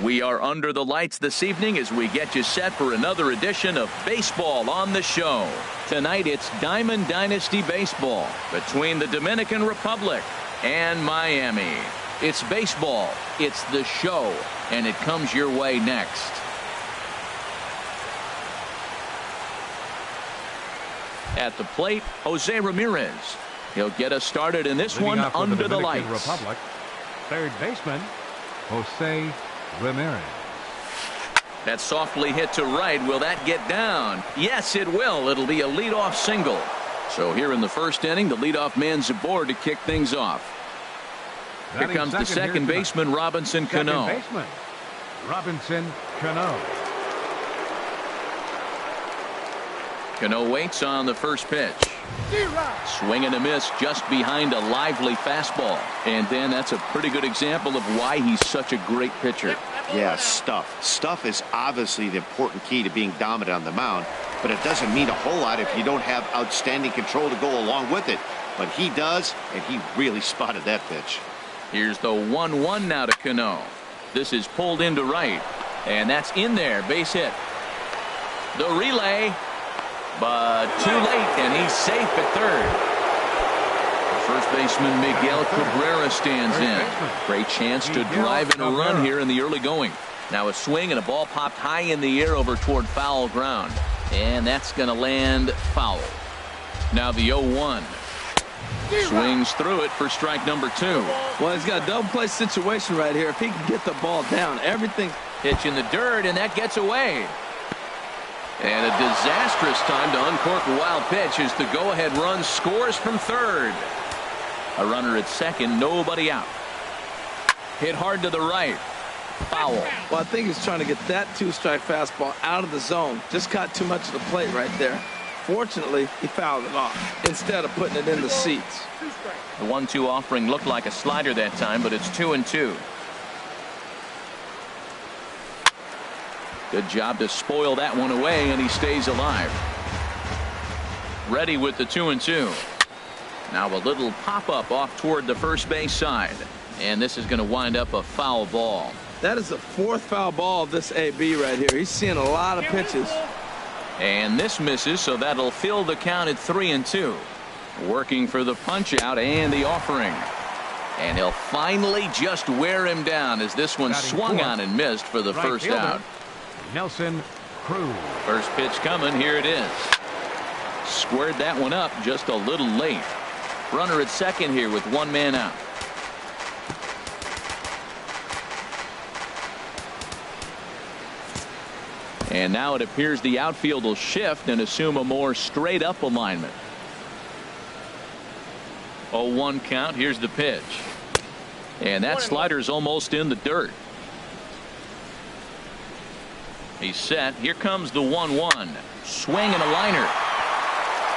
We are under the lights this evening as we get you set for another edition of Baseball on the Show. Tonight it's Diamond Dynasty Baseball between the Dominican Republic and Miami. It's baseball, it's the show, and it comes your way next. At the plate, Jose Ramirez. He'll get us started in this one under the lights. Republic, third baseman, Jose Ramirez. That's softly hit to right. Will that get down? Yes, it will. It'll be a leadoff single. So here in the first inning, the leadoff man's aboard to kick things off. Here comes the second baseman, Robinson Cano. Second baseman, Robinson Cano. Cano waits on the first pitch. Swing and a miss just behind a lively fastball. And then that's a pretty good example of why he's such a great pitcher. Yeah, stuff. Stuff is obviously the important key to being dominant on the mound, but it doesn't mean a whole lot if you don't have outstanding control to go along with it. But he does, and he really spotted that pitch. Here's the 1-1 now to Cano. This is pulled into right, and that's in there. Base hit. The relay, but too late, and he's safe at third. First baseman Miguel Cabrera stands in. Great chance to drive in a run here in the early going. Now a swing and a ball popped high in the air over toward foul ground. And that's going to land foul. Now the 0-1. Swings through it for strike number 2. Well, he's got a double play situation right here. If he can get the ball down, everything. Pitch in the dirt, and that gets away. And a disastrous time to uncork a wild pitch as the go-ahead run scores from third. A runner at second, nobody out. Hit hard to the right. Foul. Well, I think he's trying to get that 2-strike fastball out of the zone. Just caught too much of the plate right there. Fortunately, he fouled it off instead of putting it in the seats. The 1-2 offering looked like a slider that time, but it's 2-2. Good job to spoil that one away, and he stays alive. Ready with the 2-2. Now a little pop-up off toward the first base side. And this is going to wind up a foul ball. That is the 4th foul ball of this AB right here. He's seeing a lot of pitches. And this misses, so that'll fill the count at 3-2. Working for the punch-out and the offering. And he'll finally just wear him down as this one swung on and missed for the first out. Nelson Cruz. First pitch coming. Here it is. Squared that one up just a little late. Runner at second here with one man out. And now it appears the outfield will shift and assume a more straight up alignment. 0-1 count. Here's the pitch. And that slider's almost in the dirt. He's set. Here comes the 1-1. Swing and a liner.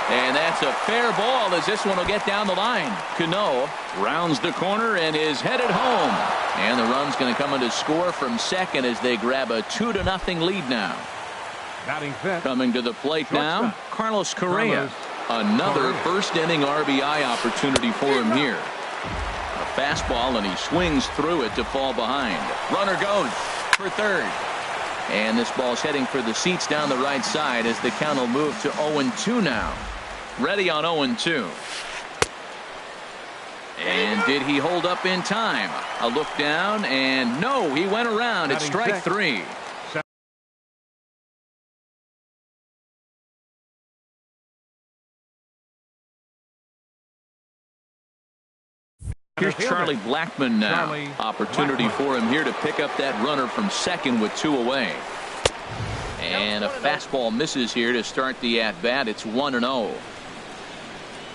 And that's a fair ball as this one will get down the line. Cano rounds the corner and is headed home. And the run's going to come in to score from second as they grab a 2-0 lead now. Batting fifth. Coming to the plate now, Carlos Correa. Another first inning RBI opportunity for him here. A fastball, and he swings through it to fall behind. Runner goes for third. And this ball's heading for the seats down the right side as the count will move to 0-2 now. Ready on 0-2. And did he hold up in time? A look down, and no, he went around. It's strike 3. Here's Charlie Blackmon now. Opportunity for him here to pick up that runner from second with 2 away. And a fastball misses here to start the at-bat. It's 1-0.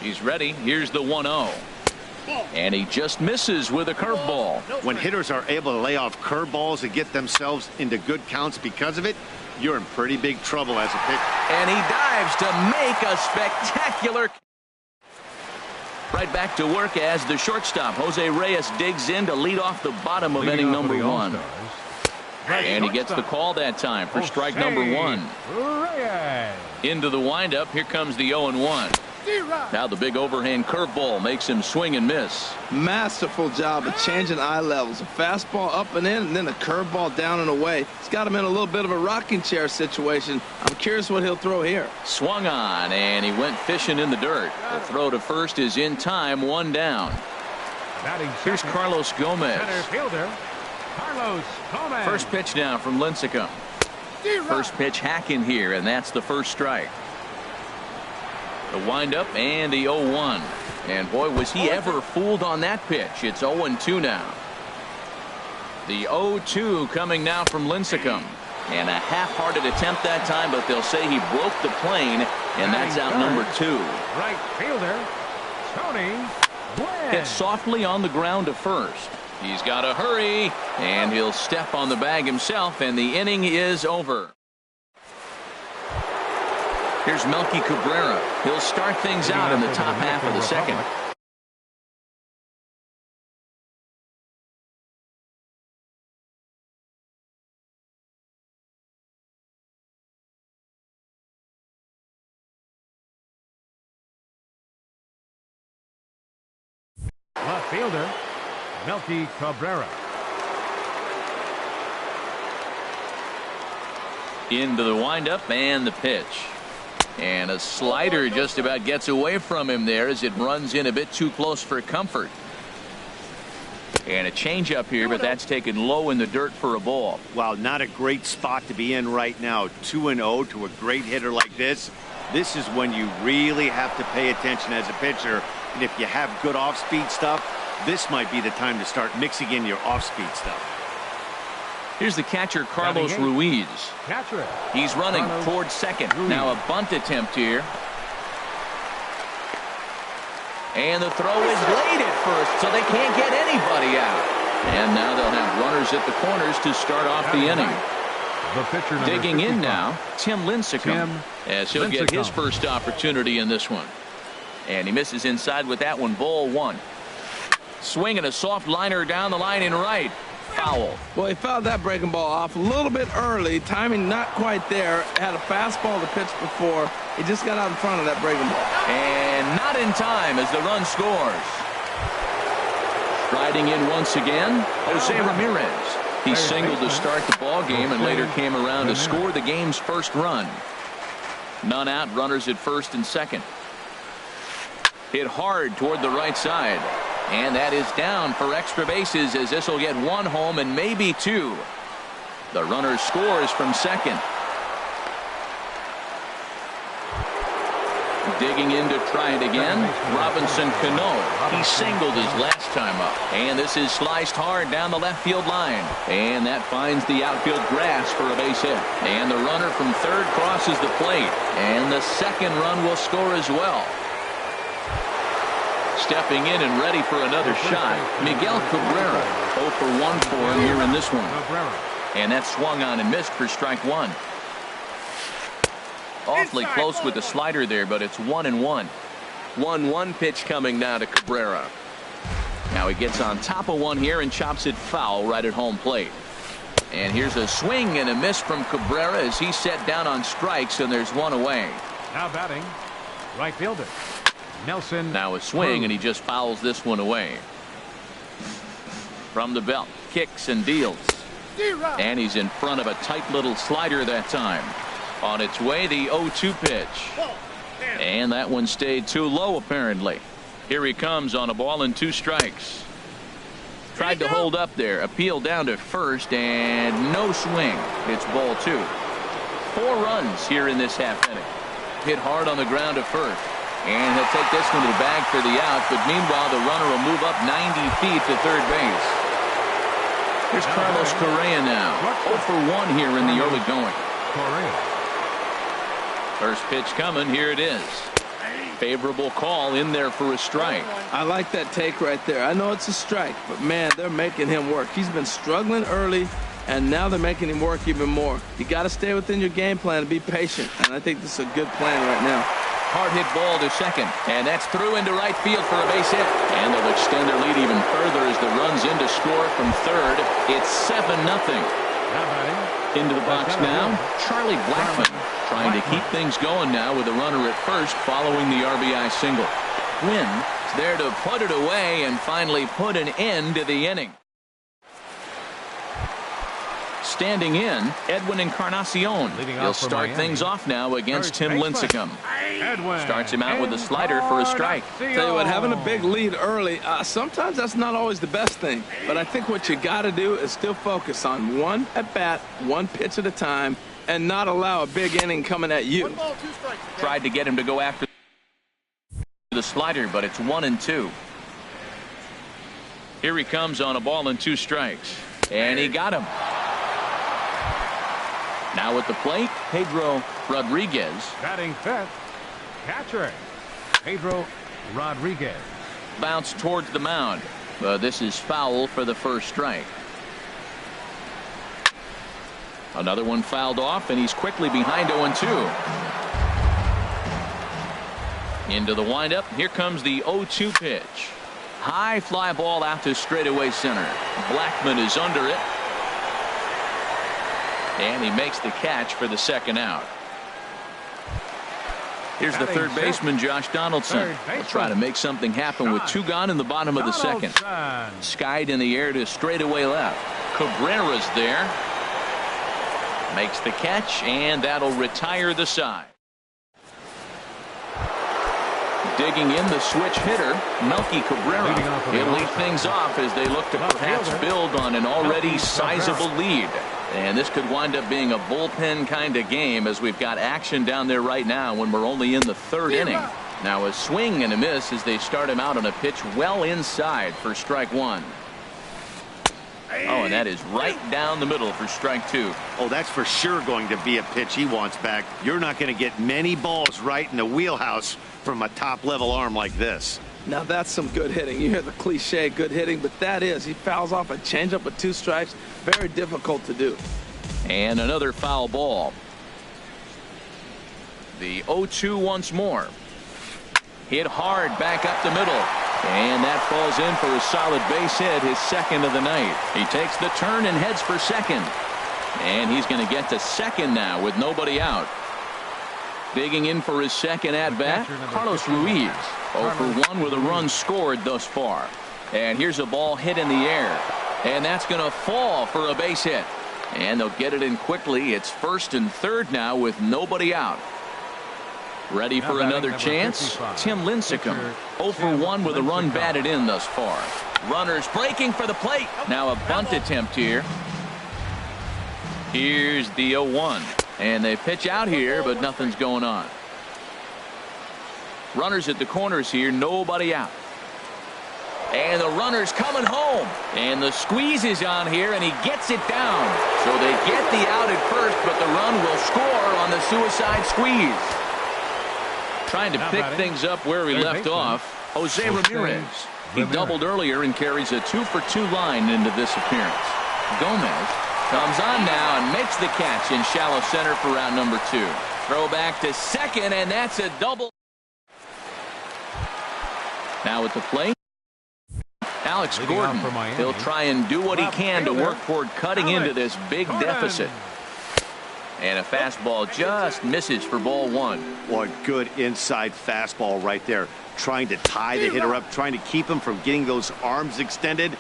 He's ready. Here's the 1-0. And he just misses with a curveball. When hitters are able to lay off curveballs and get themselves into good counts because of it, you're in pretty big trouble as a pitcher. And he dives to make a spectacular. Right back to work as the shortstop, Jose Reyes, digs in to lead off the bottom of inning number 1. And he gets the call that time for strike number 1. Into the windup. Here comes the 0-1. Now the big overhand curveball makes him swing and miss. Masterful job of changing eye levels. A fastball up and in, and then a curveball down and away. It's got him in a little bit of a rocking chair situation. I'm curious what he'll throw here. Swung on, and he went fishing in the dirt. The throw to first is in time, 1 down. Here's Carlos Gomez. Center fielder, Carlos Gomez. First pitch now from Lincecum. First pitch hacking here, and that's the first strike. The windup and the 0-1. And boy, was he ever fooled on that pitch. It's 0-2 now. The 0-2 coming now from Lincecum. And a half-hearted attempt that time, but they'll say he broke the plane, and that's out number 2. Right fielder, Tony Gwynn. Hit softly on the ground to first. He's got to hurry, and he'll step on the bag himself, and the inning is over. Here's Melky Cabrera. He'll start things out in the top half of the second. Left fielder, Melky Cabrera. Into the windup and the pitch. And a slider just about gets away from him there as it runs in a bit too close for comfort. And a changeup here, but that's taken low in the dirt for a ball. Wow, not a great spot to be in right now. 2-0 to a great hitter like this. This is when you really have to pay attention as a pitcher. And if you have good off-speed stuff, this might be the time to start mixing in your off-speed stuff. Here's the catcher, Carlos Ruiz. Catcher. He's running towards second. Now a bunt attempt here. And the throw is late at first, so they can't get anybody out. And now they'll have runners at the corners to start off the inning. The pitcher digging 55. in now, Tim Lincecum, as he'll get his first opportunity in this one. And he misses inside with that one, ball 1. Swinging a soft liner down the line in right. Foul. Well, he fouled that breaking ball off a little bit early. Timing not quite there. Had a fastball to pitch before. He just got out in front of that breaking ball. And not in time as the run scores. Striding in once again, Jose Ramirez. He singled to start the ball game and later came around to score the game's first run. None out, runners at first and second. Hit hard toward the right side. And that is down for extra bases as this will get 1 home and maybe 2. The runner scores from second. Digging in to try it again. Robinson Cano. He singled his last time up. And this is sliced hard down the left field line. And that finds the outfield grass for a base hit. And the runner from third crosses the plate. And the second run will score as well. Stepping in and ready for another shot, Miguel Cabrera. 0 for 1 for him here in this one. And that swung on and missed for strike 1. Awfully close with the slider there, but it's 1-1. 1-1 pitch coming now to Cabrera. Now he gets on top of one here and chops it foul right at home plate. And here's a swing and a miss from Cabrera as he's set down on strikes, and there's 1 away. Now batting, right fielder, Nelson. Now a swing, and he just fouls this one away. From the belt, kicks and deals. And he's in front of a tight little slider that time. On its way, the 0-2 pitch. And that one stayed too low, apparently. Here he comes on a ball and 2 strikes. Tried to hold up there. Appeal down to first, and no swing. It's ball 2. 4 runs here in this half inning. Hit hard on the ground to first. And he'll take this one to the bag for the out. But meanwhile, the runner will move up 90 feet to third base. Here's Carlos Correa now. 0 for 1 here in the early going. First pitch coming. Here it is. Favorable call in there for a strike. I like that take right there. I know it's a strike, but man, they're making him work. He's been struggling early, and now they're making him work even more. You got to stay within your game plan and be patient, and I think this is a good plan right now. Hard hit ball to second, and that's through into right field for a base hit. And they'll extend their lead even further as the run's in to score from third. It's 7-0. Into the box now, Charlie Blackmon. Trying to keep things going now with a runner at first following the RBI single. Quinn is there to put it away and finally put an end to the inning. Standing in, Edwin Encarnacion. He'll start things off now against Tim Lincecum. Starts him out with a slider for a strike. Tell you what, having a big lead early, sometimes that's not always the best thing. But I think what you got to do is still focus on one at bat, one pitch at a time, and not allow a big inning coming at you. 1 ball, 2 strikes. Tried to get him to go after the slider, but it's 1-2. Here he comes on a ball and 2 strikes. And he got him. Now at the plate, Pedro Rodriguez. Batting fifth, catcher Pedro Rodriguez. Bounce towards the mound. This is foul for the first strike. Another one fouled off, and he's quickly behind 0-2. Into the windup. Here comes the 0-2 pitch. High fly ball out to straightaway center. Blackman is under it. And he makes the catch for the second out. Here's the third baseman, Josh Donaldson. He'll try to make something happen with 2 gone in the bottom of the second. Skied in the air to straightaway left. Cabrera's there. Makes the catch, and that'll retire the side. Digging in the switch hitter, Melky Cabrera. He'll lead things off as they look to perhaps build on an already sizable lead. And this could wind up being a bullpen kind of game as we've got action down there right now when we're only in the 3rd inning. Now a swing and a miss as they start him out on a pitch well inside for strike 1. Oh, and that is right down the middle for strike 2. Oh, that's for sure going to be a pitch he wants back. You're not going to get many balls right in the wheelhouse from a top-level arm like this. Now that's some good hitting. You hear the cliche good hitting, but that is. He fouls off a changeup with 2 strikes. Very difficult to do. And another foul ball. The 0-2 once more. Hit hard back up the middle. And that falls in for a solid base hit, his second of the night. He takes the turn and heads for second. And he's going to get to second now with nobody out. Digging in for his second at-bat, Carlos Ruiz. 0 for 1 with a run scored thus far. And here's a ball hit in the air. And that's going to fall for a base hit. And they'll get it in quickly. It's 1st and 3rd now with nobody out. Ready for another chance? Tim Lincecum. 0 for 1 with a run batted in thus far. Runners breaking for the plate. Now a bunt attempt here. Here's the 0-1. And they pitch out here, but nothing's going on. Runners at the corners here, nobody out. And the runner's coming home. And the squeeze is on here, and he gets it down. So they get the out at first, but the run will score on the suicide squeeze. Trying to pick things up where he left off, Jose Ramirez. He doubled earlier and carries a 2 for 2 line into this appearance. Gomez comes on now and makes the catch in shallow center for round number 2. Throw back to second, and that's a double. Now at the plate, Alex Gordon. He'll try and do what he can to work toward cutting into this big deficit. And a fastball just misses for ball 1. What good inside fastball right there. Trying to tie the hitter up, trying to keep him from getting those arms extended.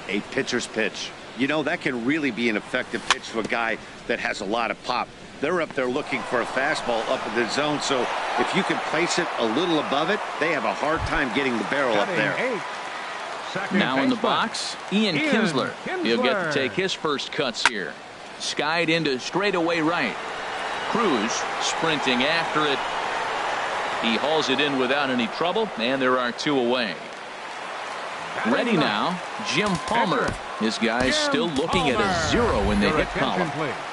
A pitcher's pitch. You know, that can really be an effective pitch to a guy that has a lot of pop. They're up there looking for a fastball up in the zone, so if you can place it a little above it, they have a hard time getting the barrel up there. Now in the box, Ian Kinsler. He'll get to take his first cuts here. Skied into straightaway right. Cruz sprinting after it. He hauls it in without any trouble, and there are 2 away. Ready now, Jim Palmer. This guy's still looking at a 0 in the hit column.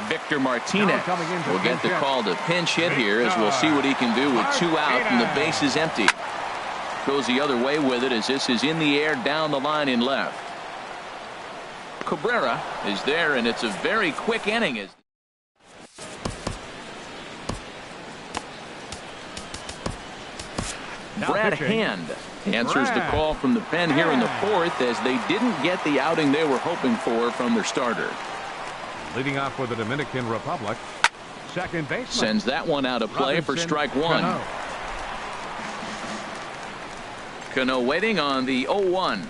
Victor Martinez will get the call to pinch hit here as we'll see what he can do with 2 out and the base is empty. Goes the other way with it as this is in the air down the line in left. Cabrera is there, and it's a very quick inning. Brad Hand answers the call from the pen here in the 4th as they didn't get the outing they were hoping for from their starter. Leading off for the Dominican Republic, second baseman. Sends that one out of play for strike one. Cano waiting on the 0-1.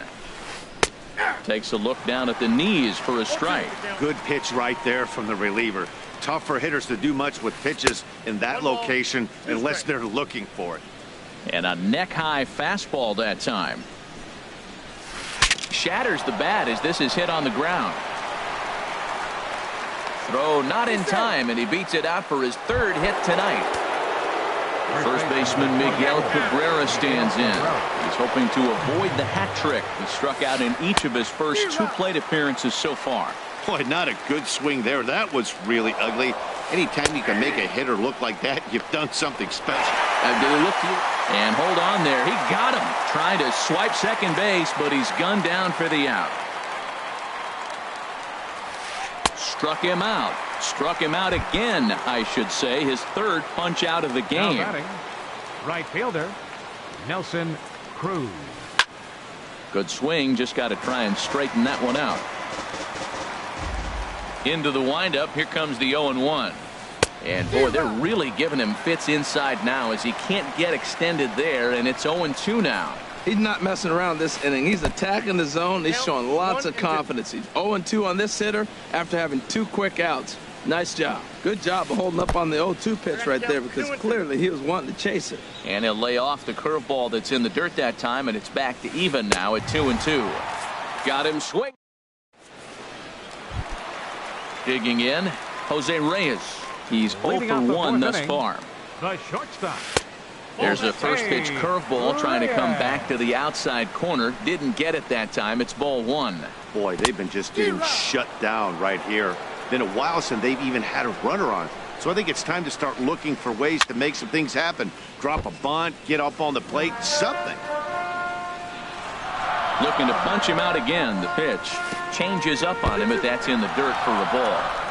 Takes a look down at the knees for a strike. Good pitch right there from the reliever. Tough for hitters to do much with pitches in that location unless they're looking for it. And a neck-high fastball that time. Shatters the bat as this is hit on the ground. Throw not in time, and he beats it out for his third hit tonight. First baseman Miguel Cabrera stands in. He's hoping to avoid the hat trick. He struck out in each of his first 2 plate appearances so far. Boy, not a good swing there. That was really ugly. Anytime you can make a hitter look like that, you've done something special. And hold on there. He got him. Trying to swipe second base, but he's gunned down for the out. Struck him out. Struck him out again, I should say. His third punch out of the game. Right fielder, Nelson Cruz. Good swing. Just got to try and straighten that one out. Into the windup. Here comes the 0-1. And boy, they're really giving him fits inside now as he can't get extended there, and it's 0-2 now. He's not messing around this inning. He's attacking the zone. He's showing lots of confidence. He's 0-2 on this hitter after having 2 quick outs. Nice job. Good job of holding up on the 0-2 pitch right there, because clearly he was wanting to chase it. And he'll lay off the curveball that's in the dirt that time, and it's back to even now at 2-2. Got him swing. Digging in, Jose Reyes. He's 0-for-1 thus far. The shortstop. There's a first pitch curveball trying to come back to the outside corner. Didn't get it that time. It's ball 1. Boy, they've been just getting shut down right here. Been a while since they've even had a runner on. So I think it's time to start looking for ways to make some things happen. Drop a bunt, get up on the plate, something. Looking to punch him out again. The pitch changes up on him, but that's in the dirt for a ball.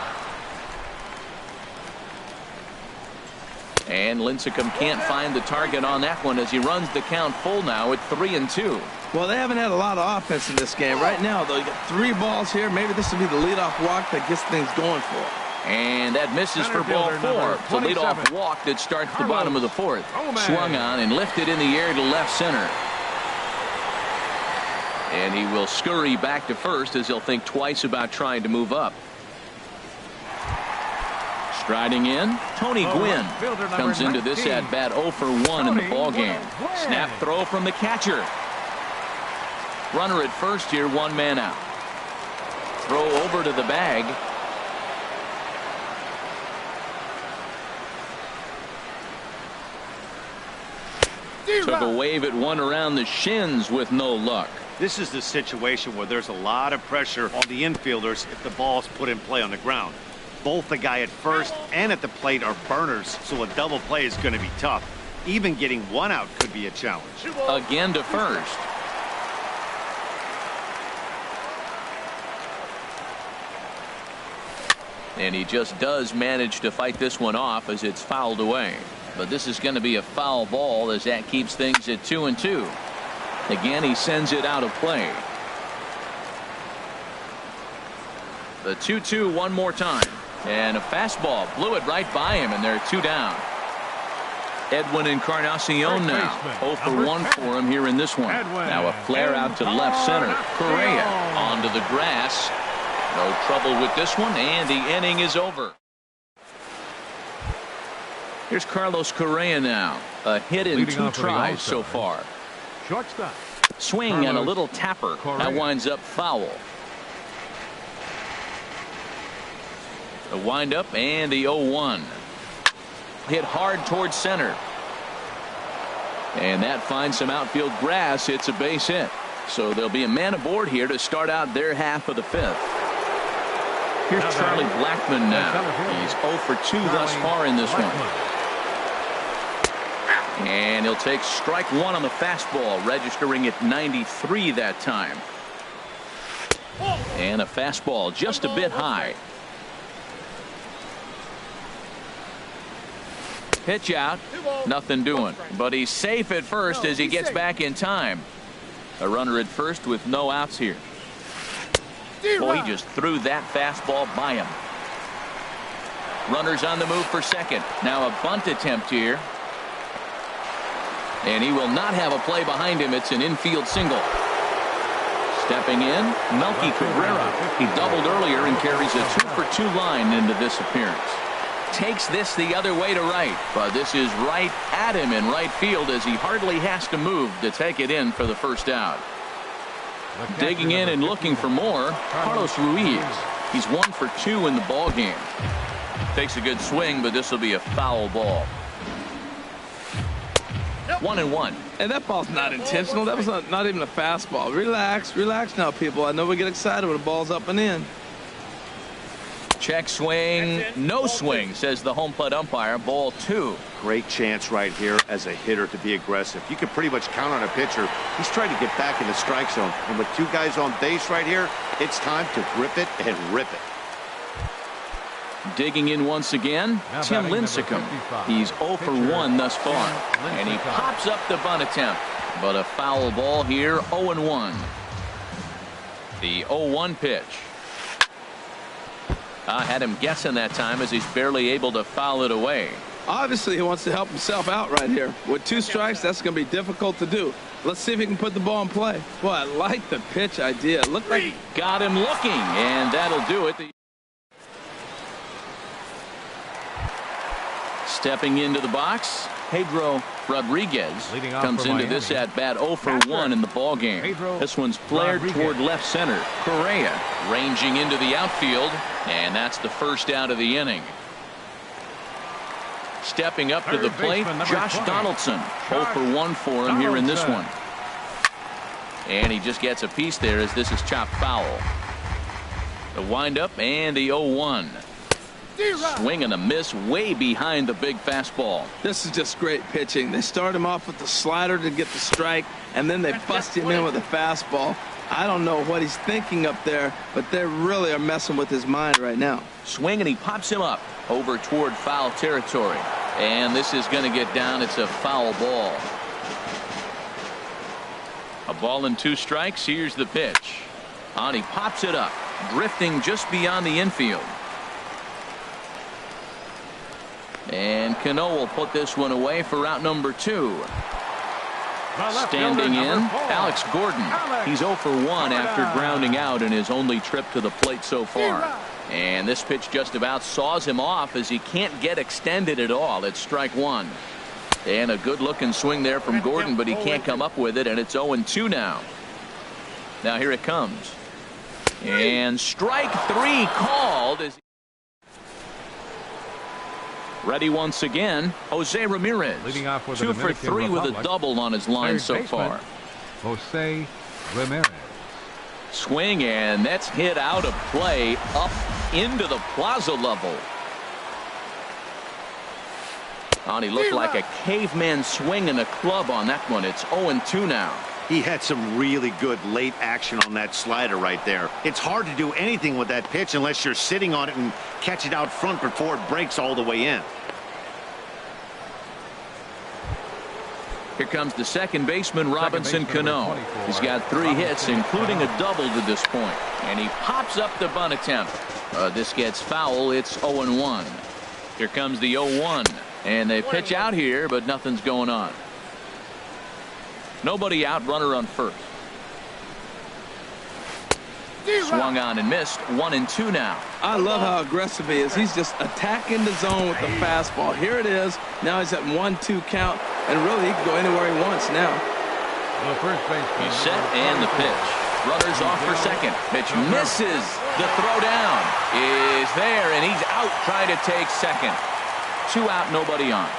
And Lincecum can't find the target on that one as he runs the count full now at 3-2. Well, they haven't had a lot of offense in this game. Right now, though, you got 3 balls here. Maybe this will be the leadoff walk that gets things going for him. And that misses for ball 4. The leadoff walk that starts the bottom of the 4th. Swung on and lifted in the air to left center. And he will scurry back to first as he'll think twice about trying to move up. Striding in, Tony Gwynn comes into this at bat 0-for-1 in the ballgame. Snap throw from the catcher. Runner at first here, 1 man out. Throw over to the bag. Took a wave at one around the shins with no luck. This is the situation where there's a lot of pressure on the infielders if the ball's put in play on the ground. Both the guy at first and at the plate are burners, so a double play is going to be tough. Even getting 1 out could be a challenge. Again to first. And he just does manage to fight this one off as it's fouled away. But this is going to be a foul ball as that keeps things at 2-2. Again, he sends it out of play. The 2-2 one more time. And a fastball blew it right by him, and they're 2 down. Edwin Encarnacion now 0-for-1 for him here in this one. Now a flare out to left center. Correa onto the grass. No trouble with this one, and the inning is over. Here's Carlos Correa now. A hit in 2 tries so far. Shortstop. Swing and a little tapper. That winds up foul. The windup and the 0-1. Hit hard towards center. And that finds some outfield grass. It's a base hit. So there'll be a man aboard here to start out their half of the 5th. Here's Charlie Blackmon now. He's 0-for-2 thus far in this one. And he'll take strike 1 on the fastball, registering at 93 that time. And a fastball just a bit high. Pitch out, nothing doing, but he's safe at first as he gets back in time. A runner at first with no outs here. Boy, he just threw that fastball by him. Runners on the move for second. Now a bunt attempt here. And he will not have a play behind him. It's an infield single. Stepping in, Melky Cabrera. He doubled earlier and carries a 2-for-2 line into this appearance. Takes this the other way to right, but this is right at him in right field as he hardly has to move to take it in for the first out. Digging in and looking for more, Carlos Ruiz. He's 1 for 2 in the ball game. Takes a good swing, but this will be a foul ball. 1-1. And that ball's not intentional. That was not even a fastball. Relax now, people. I know we get excited when the ball's up and in. Check swing, no swing, says the home plate umpire. Ball 2. Great chance right here as a hitter to be aggressive. You can pretty much count on a pitcher. He's trying to get back in the strike zone. And with 2 guys on base right here, it's time to grip it and rip it. Digging in once again, Tim Lincecum. He's 0 for 1 thus far. And he pops up the bunt attempt. But a foul ball here, 0-1. The 0-1 pitch. I had him guessing that time as he's barely able to foul it away. Obviously, he wants to help himself out right here. With 2 strikes, that's going to be difficult to do. Let's see if he can put the ball in play. Boy, I like the pitch idea. Looked like he got him looking, and that'll do it. Stepping into the box, Pedro Rodriguez comes into this at bat 0 for 1 in the ball game. This one's flared toward left center. Correa ranging into the outfield, and that's the first out of the inning. Stepping up to the plate, Josh Donaldson. 0 for 1 for him here in this one. And he just gets a piece there as this is chopped foul. The windup and the 0-1. Swing and a miss way behind the big fastball. This is just great pitching. They start him off with the slider to get the strike, and then they bust him in with a fastball. I don't know what he's thinking up there, but they really are messing with his mind right now. Swing and he pops him up over toward foul territory. And this is going to get down. It's a foul ball. A ball and 2 strikes. Here's the pitch. And he pops it up, drifting just beyond the infield. And Cano will put this one away for out number 2. Standing in, Alex Gordon. He's 0 for 1 after grounding out in his only trip to the plate so far. And this pitch just about saws him off as he can't get extended at all. It's strike 1. And a good looking swing there from Gordon, but he can't come up with it, and it's 0-2 now. Now here it comes. And strike 3 called as ready once again, Jose Ramirez. 2 for 3 with a double on his line so far. Jose Ramirez. Swing, and that's hit out of play up into the plaza level. And he looked like a caveman swinging a club on that one. It's 0-2 now. He had some really good late action on that slider right there. It's hard to do anything with that pitch unless you're sitting on it and catch it out front before it breaks all the way in. Here comes the second baseman, Robinson Cano. He's got 3 hits, including a double to this point. And he pops up the bunt attempt. This gets foul. It's 0-1. Here comes the 0-1. And they pitch out here, but nothing's going on. Nobody out, runner on first. Swung on and missed. 1-2 now. I love how aggressive he is. He's just attacking the zone with the fastball. Here it is. Now he's at 1-2 count, and really he can go anywhere he wants now. He's set and the pitch. Runners off for second. Pitch misses. The throw down is there, and he's out trying to take second. 2 out, nobody on.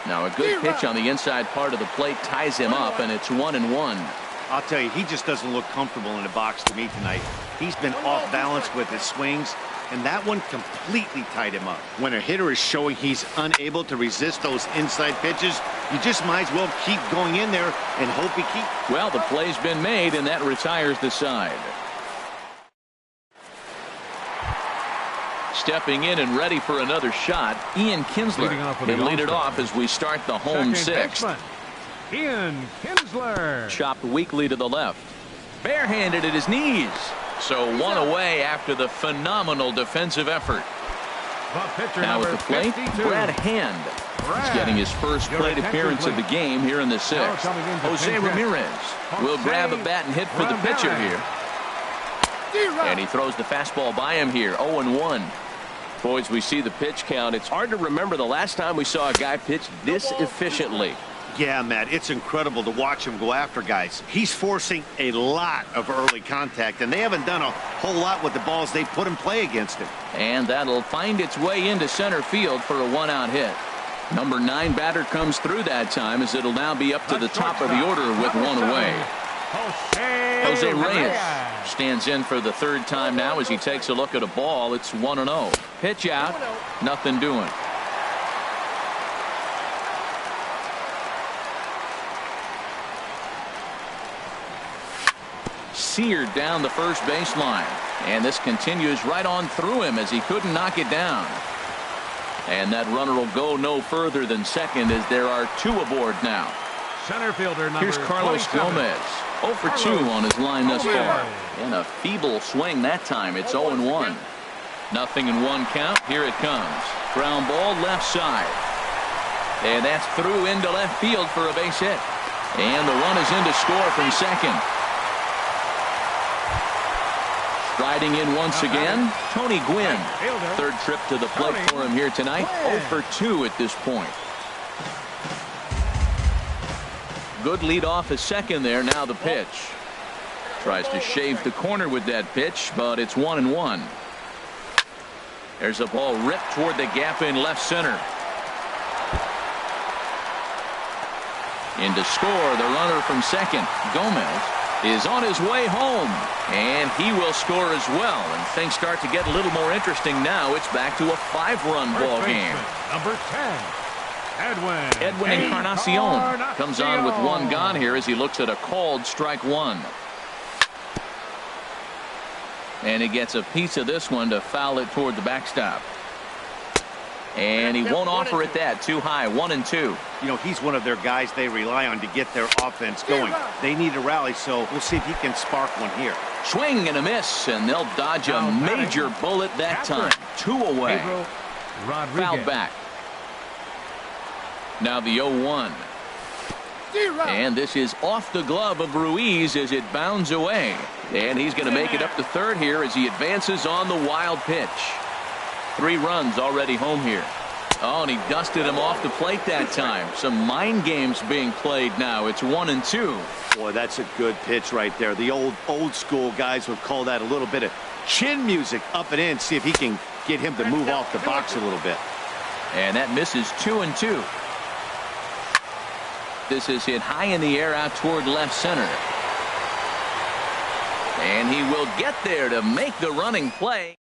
Now a good pitch on the inside part of the plate ties him up, and it's 1-1. I'll tell you, he just doesn't look comfortable in the box to me tonight. He's been off balance with his swings, and that one completely tied him up. When a hitter is showing he's unable to resist those inside pitches, you just might as well keep going in there and hope he keeps. Well, the play's been made, and that retires the side. Stepping in and ready for another shot, Ian Kinsler. He'll lead it off as we start the home 6th. Ian Kinsler. Chopped weakly to the left. Barehanded at his knees. So one away after the phenomenal defensive effort. The pitcher, Now at number the plate, 52. Brad Hand. He's getting his first Your plate attention, appearance of the please. game here in the Now sixth. coming in to Jose pinch hit. Ramirez will grab a bat and hit for the pitcher here. And he throws the fastball by him here. 0-1. Boys, we see the pitch count. It's hard to remember the last time we saw a guy pitch this efficiently. Yeah, Matt, it's incredible to watch him go after guys. He's forcing a lot of early contact, and they haven't done a whole lot with the balls they put in play against him. And that'll find its way into center field for a one-out hit. Number 9 batter comes through that time, as it'll now be up to the top of the order with one away. Jose Reyes stands in for the third time now as he takes a look at a ball. It's 1-0. Pitch out, nothing doing. Seared down the first baseline, and this continues right on through him as he couldn't knock it down. And that runner will go no further than second as there are 2 aboard now. Center fielder number Here's Carlos 27. Gomez. 0 for 2 on his line thus far. And a feeble swing that time. It's 0-1. Nothing in 1 count. Here it comes. Ground ball left side. And that's through into left field for a base hit. And the run is in to score from second. Riding in once again, Tony Gwynn. Third trip to the plate for him here tonight. 0 for 2 at this point. Good lead off at second there. Now the pitch. Tries to shave the corner with that pitch, but it's 1-1. There's a ball ripped toward the gap in left center. In to score, the runner from second, Gomez, is on his way home, and he will score as well. And things start to get a little more interesting now. It's back to a 5-run ball game. Number 10, Edwin Encarnacion comes on with 1 gone here as he looks at a called strike 1. And he gets a piece of this one to foul it toward the backstop. And he won't offer it that. Too high. 1-2. You know, he's one of their guys they rely on to get their offense going. They need a rally, so we'll see if he can spark one here. Swing and a miss, and they'll dodge a major bullet that time. 2 away. Fouled back. Now the 0-1. And this is off the glove of Ruiz as it bounds away. And he's going to make it up to third here as he advances on the wild pitch. 3 runs already home here. Oh, and he dusted him off the plate that time. Some mind games being played now. It's 1-2. Boy, that's a good pitch right there. The old school guys would call that a little bit of chin music up and in. See if he can get him to move off the box a little bit. And that misses 2-2. This is hit high in the air out toward left center. And he will get there to make the running play.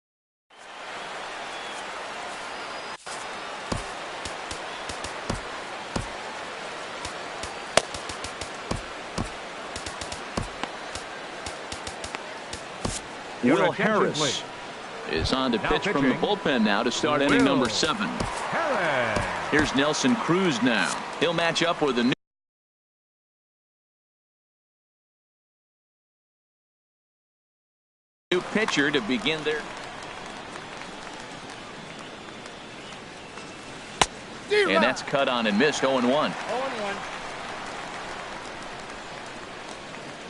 Will Harris is on to pitch from the bullpen now to start inning number 7. Here's Nelson Cruz now. He'll match up with a new pitcher to begin their. And that's cut on and missed. 0-1.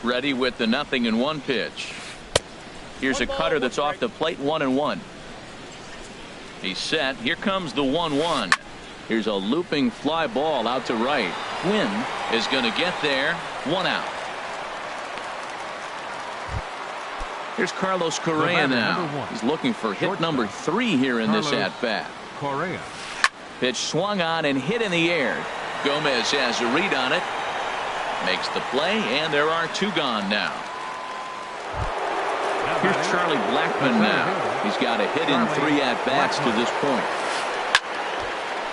Ready with the 0-1 pitch. Here's a cutter that's off the plate. 1-1. He's set. Here comes the 1-1. Here's a looping fly ball out to right. Gwynn is going to get there. 1 out. Here's Carlos Correa now. He's looking for hit number 3 here in this at-bat. Correa. Pitch swung on and hit in the air. Gomez has a read on it. Makes the play, and there are 2 gone now. Here's Charlie Blackmon now. He's got a hit in 3 at-bats to this point.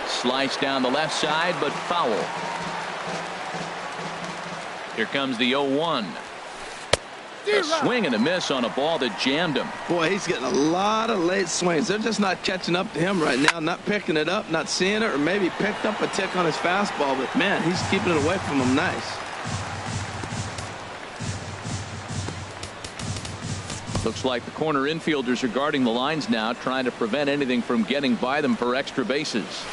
Slice down the left side, but foul. Here comes the 0-1. A swing and a miss on a ball that jammed him. Boy, he's getting a lot of late swings. They're just not catching up to him right now, not picking it up, not seeing it, or maybe picked up a tick on his fastball. But, man, he's keeping it away from him nice. Looks like the corner infielders are guarding the lines now, trying to prevent anything from getting by them for extra bases.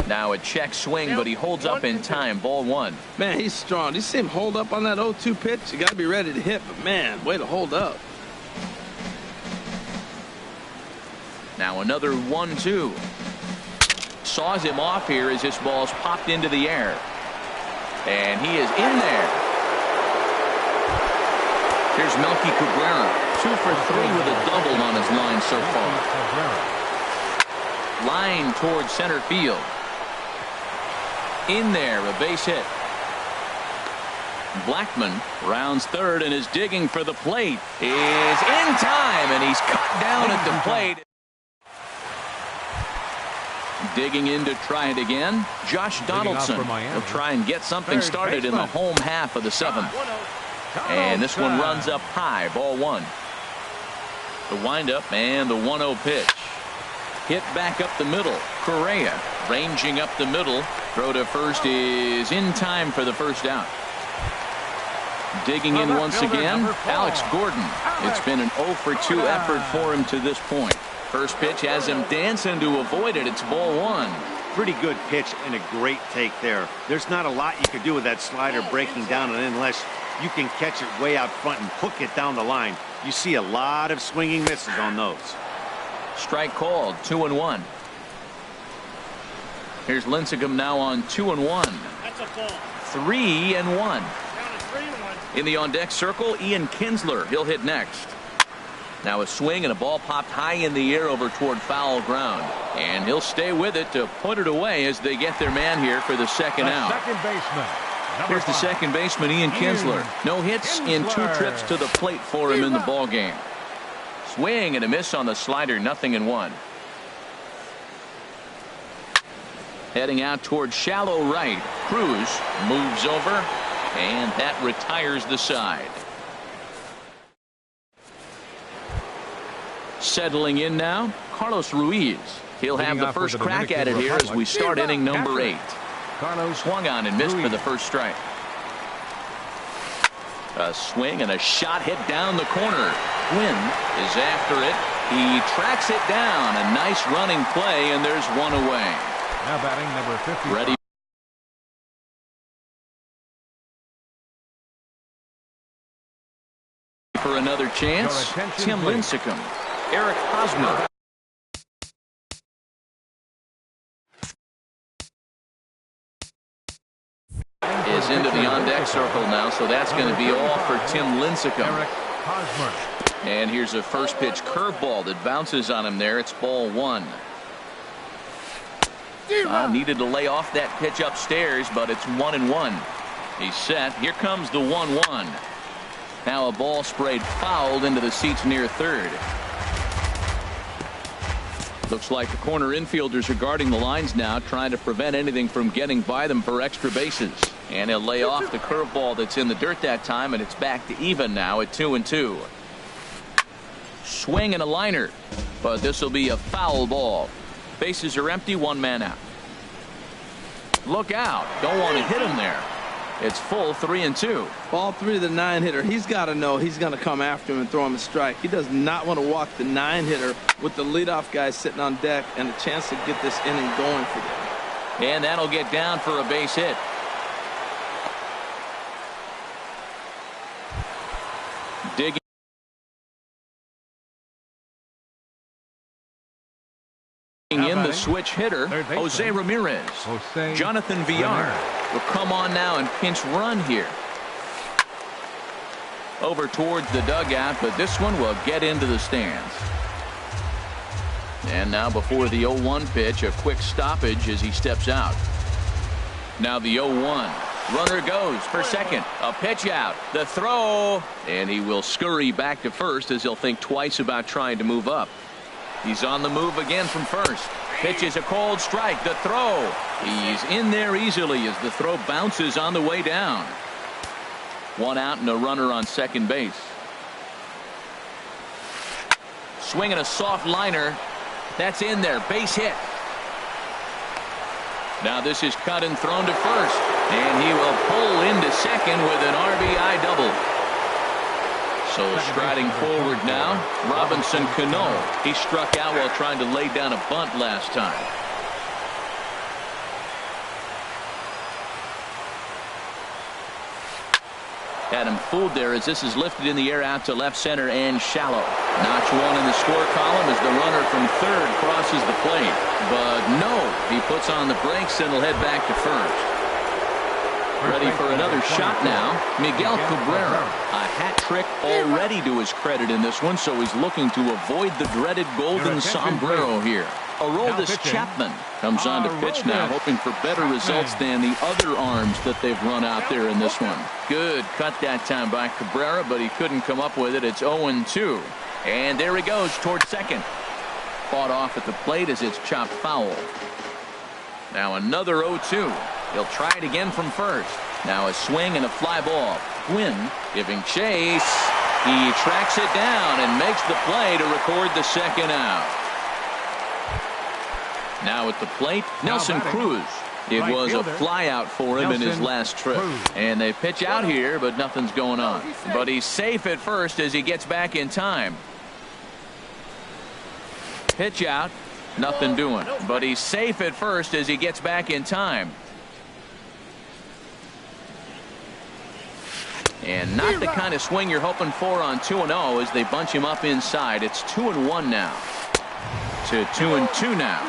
Now a check swing, but he holds up in time. Ball 1. Man, he's strong. You see him hold up on that 0-2 pitch? You got to be ready to hit, but man, way to hold up. Now another 1-2. Saws him off here as this ball's popped into the air. And he is in there. Here's Melky Cabrera. 2 for 3 with a double on his line so far. Line towards center field. In there, a base hit. Blackman rounds third and is digging for the plate. Is in time, and he's cut down at the plate. Digging in to try it again. Josh Donaldson will try and get something started in the home half of the 7th. And this one runs up high. Ball 1. The windup and the 1-0 pitch. Hit back up the middle. Correa ranging up the middle. Throw to first is in time for the first out. Digging in once again, Alex Gordon. It's been an 0 for 2 effort for him to this point. First pitch has him dancing to avoid it. It's ball 1. Pretty good pitch and a great take there. There's not a lot you could do with that slider breaking down, and unless you can catch it way out front and hook it down the line, you see a lot of swinging misses on those. Strike called. 2-1. Here's Lincecum now on 2-1. That's a ball. 3-1. Down to 3-1. In the on-deck circle, Ian Kinsler. He'll hit next. Now a swing and a ball popped high in the air over toward foul ground. And he'll stay with it to put it away as they get their man here for the second out. Second baseman. Here's the second baseman, Ian Kinsler. No hits in 2 trips to the plate for him in the ball game. Swing and a miss on the slider. 0-1. Heading out toward shallow right. Cruz moves over, and that retires the side. Settling in now, Carlos Ruiz. He'll have the first crack at it here as we start inning number 8. Carlos Swung on and missed for the first strike. A swing and a shot hit down the corner. Quinn is after it. He tracks it down. A nice running play, and there's one away. Now batting number 50. Ready for another chance. Tim Lincecum. Eric Hosmer. Is into the on-deck circle now, so that's going to be all for Tim Lincecum. Eric Hosmer. And here's a first pitch curveball that bounces on him there. It's ball 1. Needed to lay off that pitch upstairs, but it's 1-1. He's set. Here comes the 1-1. Now a ball sprayed fouled into the seats near third. Looks like the corner infielders are guarding the lines now, trying to prevent anything from getting by them for extra bases. And he'll lay off the curveball that's in the dirt that time, and it's back to even now at 2-2. Swing and a liner, but this will be a foul ball. Bases are empty, 1 man out. Look out. Don't want to hit him there. It's full 3-2. Ball 3 to the 9-hitter. He's got to know he's going to come after him and throw him a strike. He does not want to walk the 9-hitter with the leadoff guy sitting on deck and a chance to get this inning going for them. And that'll get down for a base hit. Digging in the switch hitter, Jose Ramirez. Jonathan Villar will come on now and pinch run here. Over towards the dugout, but this one will get into the stands. And now before the 0-1 pitch, a quick stoppage as he steps out. Now the 0-1. Runner goes for second. A pitch out. The throw. And he will scurry back to first as he'll think twice about trying to move up. He's on the move again from first. Pitch is a called strike. The throw. He's in there easily as the throw bounces on the way down. 1 out and a runner on second base. Swinging a soft liner. That's in there. Base hit. Now this is cut and thrown to first. And he will pull into second with an RBI double. So striding forward now, Robinson Cano. He struck out while trying to lay down a bunt last time. Had him fooled there as this is lifted in the air out to left center and shallow. Notch one in the score column as the runner from third crosses the plate. But no, he puts on the brakes and will head back to first. Ready for another shot now. Miguel Cabrera. A hat trick already to his credit in this one, so he's looking to avoid the dreaded golden sombrero here. Aroldis Chapman comes on to pitch now, hoping for better results than the other arms that they've run out there in this one. Good cut that time by Cabrera, but he couldn't come up with it. It's 0-2. And there he goes toward second. Fought off at the plate as it's chopped foul. Now another 0-2. He'll try it again from first. Now a swing and a fly ball. Gwynn giving chase. He tracks it down and makes the play to record the second out. Now at the plate, Nelson Cruz. It was a fly out for him in his last trip. And they pitch out here, but nothing's going on. But he's safe at first as he gets back in time. Pitch out, nothing doing. But he's safe at first as he gets back in time. And not the kind of swing you're hoping for on 2-0 as they bunch him up inside. It's 2-1 now. To 2-2 now.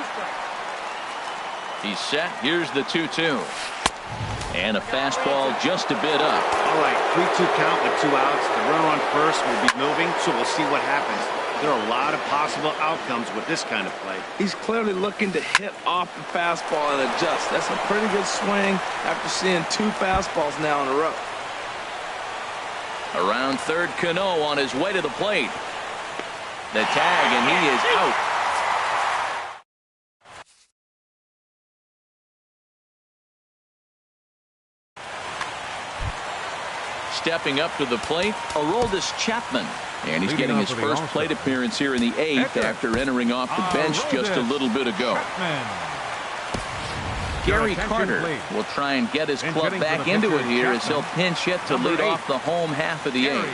He's set. Here's the 2-2. And a fastball just a bit up. All right, 3-2 count with 2 outs. The runner on first will be moving, so we'll see what happens. There are a lot of possible outcomes with this kind of play. He's clearly looking to hit off the fastball and adjust. That's a pretty good swing after seeing 2 fastballs now in a row. Around third, Cano on his way to the plate. The tag, and he is out. Stepping up to the plate, Aroldis Chapman. And he's getting his first plate appearance here in the 8th after entering off the bench just a little bit ago. Gary Carter will try and get his club back into it here as he'll pinch hit to lead off the home half of the 8th.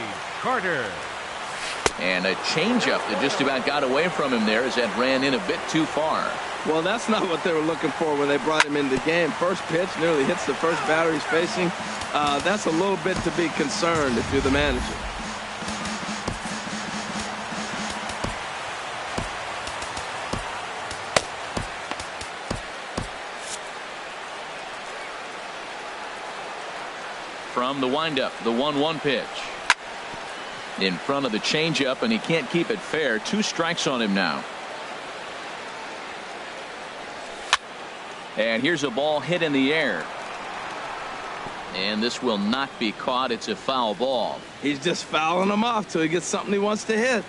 And a changeup that just about got away from him there as that ran in a bit too far. Well, that's not what they were looking for when they brought him into the game. First pitch nearly hits the first batter he's facing. That's a little bit to be concerned if you're the manager. From the windup, the 1-1 pitch. In front of the changeup, and he can't keep it fair. 2 strikes on him now. And here's a ball hit in the air. And this will not be caught. It's a foul ball. He's just fouling him off till he gets something he wants to hit.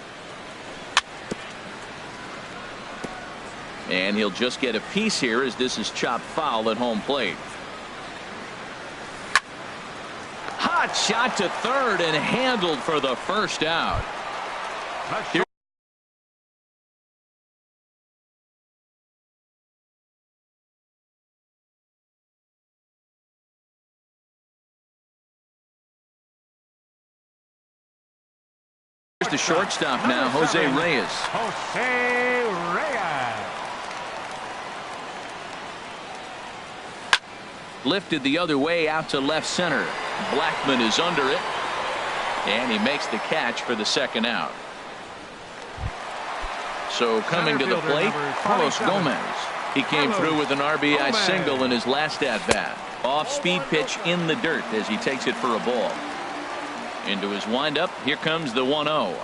And he'll just get a piece here as this is chopped foul at home plate. Hot shot to third and handled for the first out. Here Here's the shortstop now, Jose Reyes. Jose Reyes. Lifted the other way out to left center. Blackman is under it. And he makes the catch for the second out. So coming to the plate, Carlos Gomez. He came through with an RBI single in his last at-bat. Off-speed pitch in the dirt as he takes it for a ball. Into his windup, here comes the 1-0.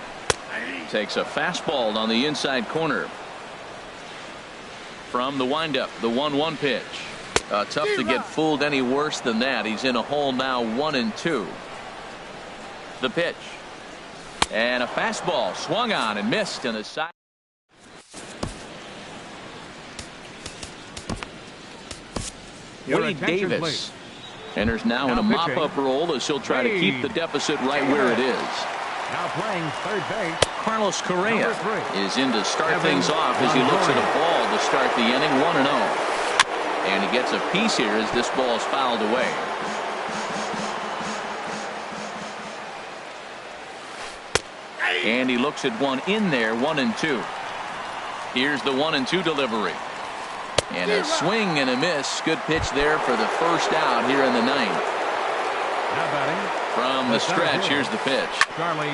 Takes a fastball on the inside corner. From the windup, the 1-1 pitch. Tough to get fooled any worse than that. He's in a hole now, 1-2. The pitch. And a fastball swung on and missed in the side. Woody Davis enters now in a mop-up role as he'll try to keep the deficit right where it is. Now playing third base. Carlos Correa is in to start things off as he looks at a ball to start the inning, 1-0. And he gets a piece here as this ball is fouled away. And he looks at one in there, 1-2. Here's the 1-2 delivery. And a swing and a miss. Good pitch there for the first out here in the ninth. Now batting. From the stretch, here's the pitch. Charlie.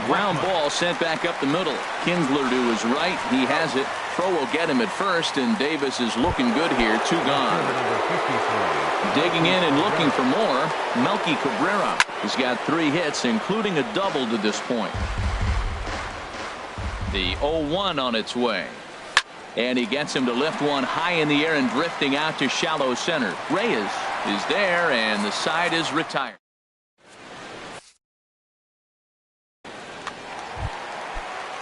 Ground ball sent back up the middle. Kinsler to his right. He has it. Throw will get him at first, and Davis is looking good here. 2 gone. Digging in and looking for more, Melky Cabrera. He's got 3 hits, including a double to this point. The 0-1 on its way. And he gets him to lift one high in the air and drifting out to shallow center. Reyes is there, and the side is retired.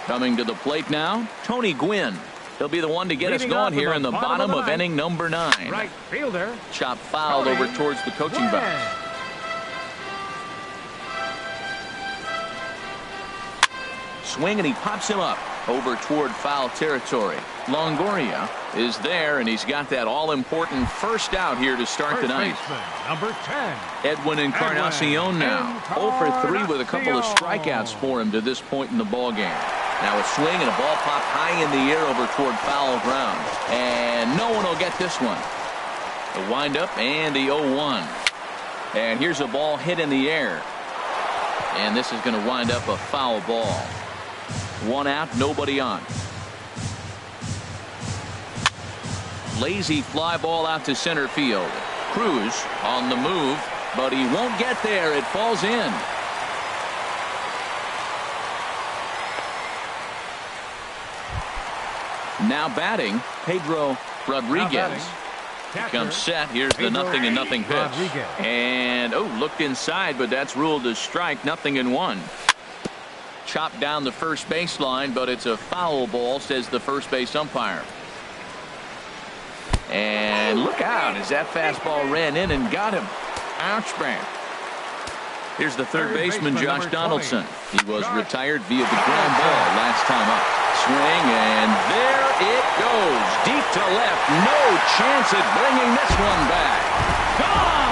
Coming to the plate now, Tony Gwynn. He'll be the one to get us going here in the bottom of inning number 9. Right fielder. Chop fouled over towards the coaching box. Swing, and he pops him up over toward foul territory. Longoria is there, and he's got that all-important first out here to start the ninth. Number 10. Edwin Encarnacion now. 0 for 3 with a couple of strikeouts for him to this point in the ball game. Now a swing and a ball popped high in the air over toward foul ground. And no one will get this one. The windup and the 0-1. And here's a ball hit in the air. And this is going to wind up a foul ball. 1 out, nobody on. Lazy fly ball out to center field. Cruz on the move, but he won't get there. It falls in. Now batting, Pedro Rodriguez. Becomes set. Here's the 0-0 pitch. And looked inside, but that's ruled a strike. 0-1. Chopped down the first baseline, but it's a foul ball, says the first base umpire. And look out as that fastball ran in and got him. Ouch, man. Here's the third baseman, Josh Donaldson. He was retired via the ground ball last time up. Swing, and there it goes. Deep to left. No chance at bringing this one back. Gone!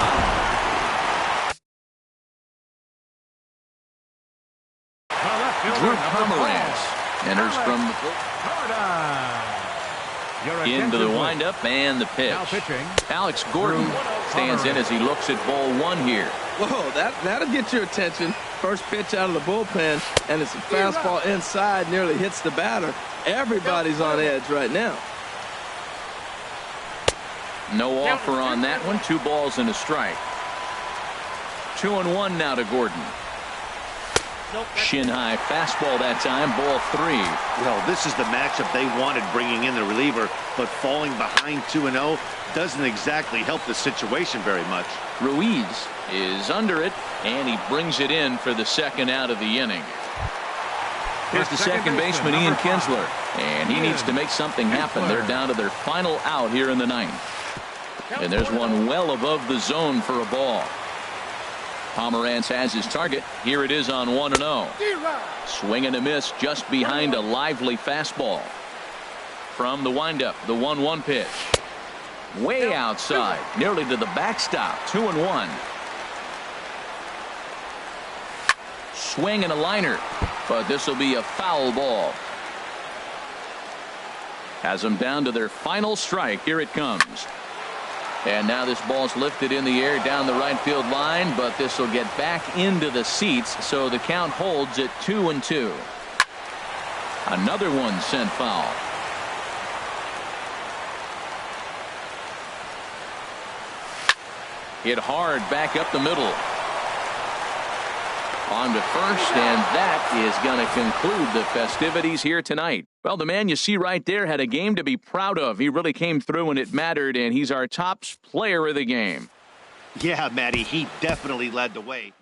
Drew Pomeranz enters from the into the windup and the pitch. Alex Gordon stands in as he looks at ball 1 here. Whoa, that'll get your attention. First pitch out of the bullpen, and it's a fastball inside, nearly hits the batter. Everybody's on edge right now. No offer on that one. 2 balls and a strike. 2-1 now to Gordon. Shin high fastball that time, ball 3. Well, this is the matchup they wanted, bringing in the reliever, but falling behind 2-0 doesn't exactly help the situation very much. Ruiz is under it, and he brings it in for the second out of the inning. Here's the second baseman, Ian Kinsler, and he needs to make something happen. They're down to their final out here in the ninth. And there's one well above the zone for a ball. Pomeranz has his target. Here it is on 1-0. Swing and a miss just behind a lively fastball. From the windup, the 1-1 pitch. Way outside, nearly to the backstop. 2-1. Swing and a liner, but this will be a foul ball. Has them down to their final strike. Here it comes. And now this ball's lifted in the air down the right field line, but this will get back into the seats, so the count holds at 2-2. Another one sent foul. Hit hard back up the middle. On to first, and that is going to conclude the festivities here tonight. Well, the man you see right there had a game to be proud of. He really came through and it mattered, and he's our top player of the game. Yeah, Matty, he definitely led the way.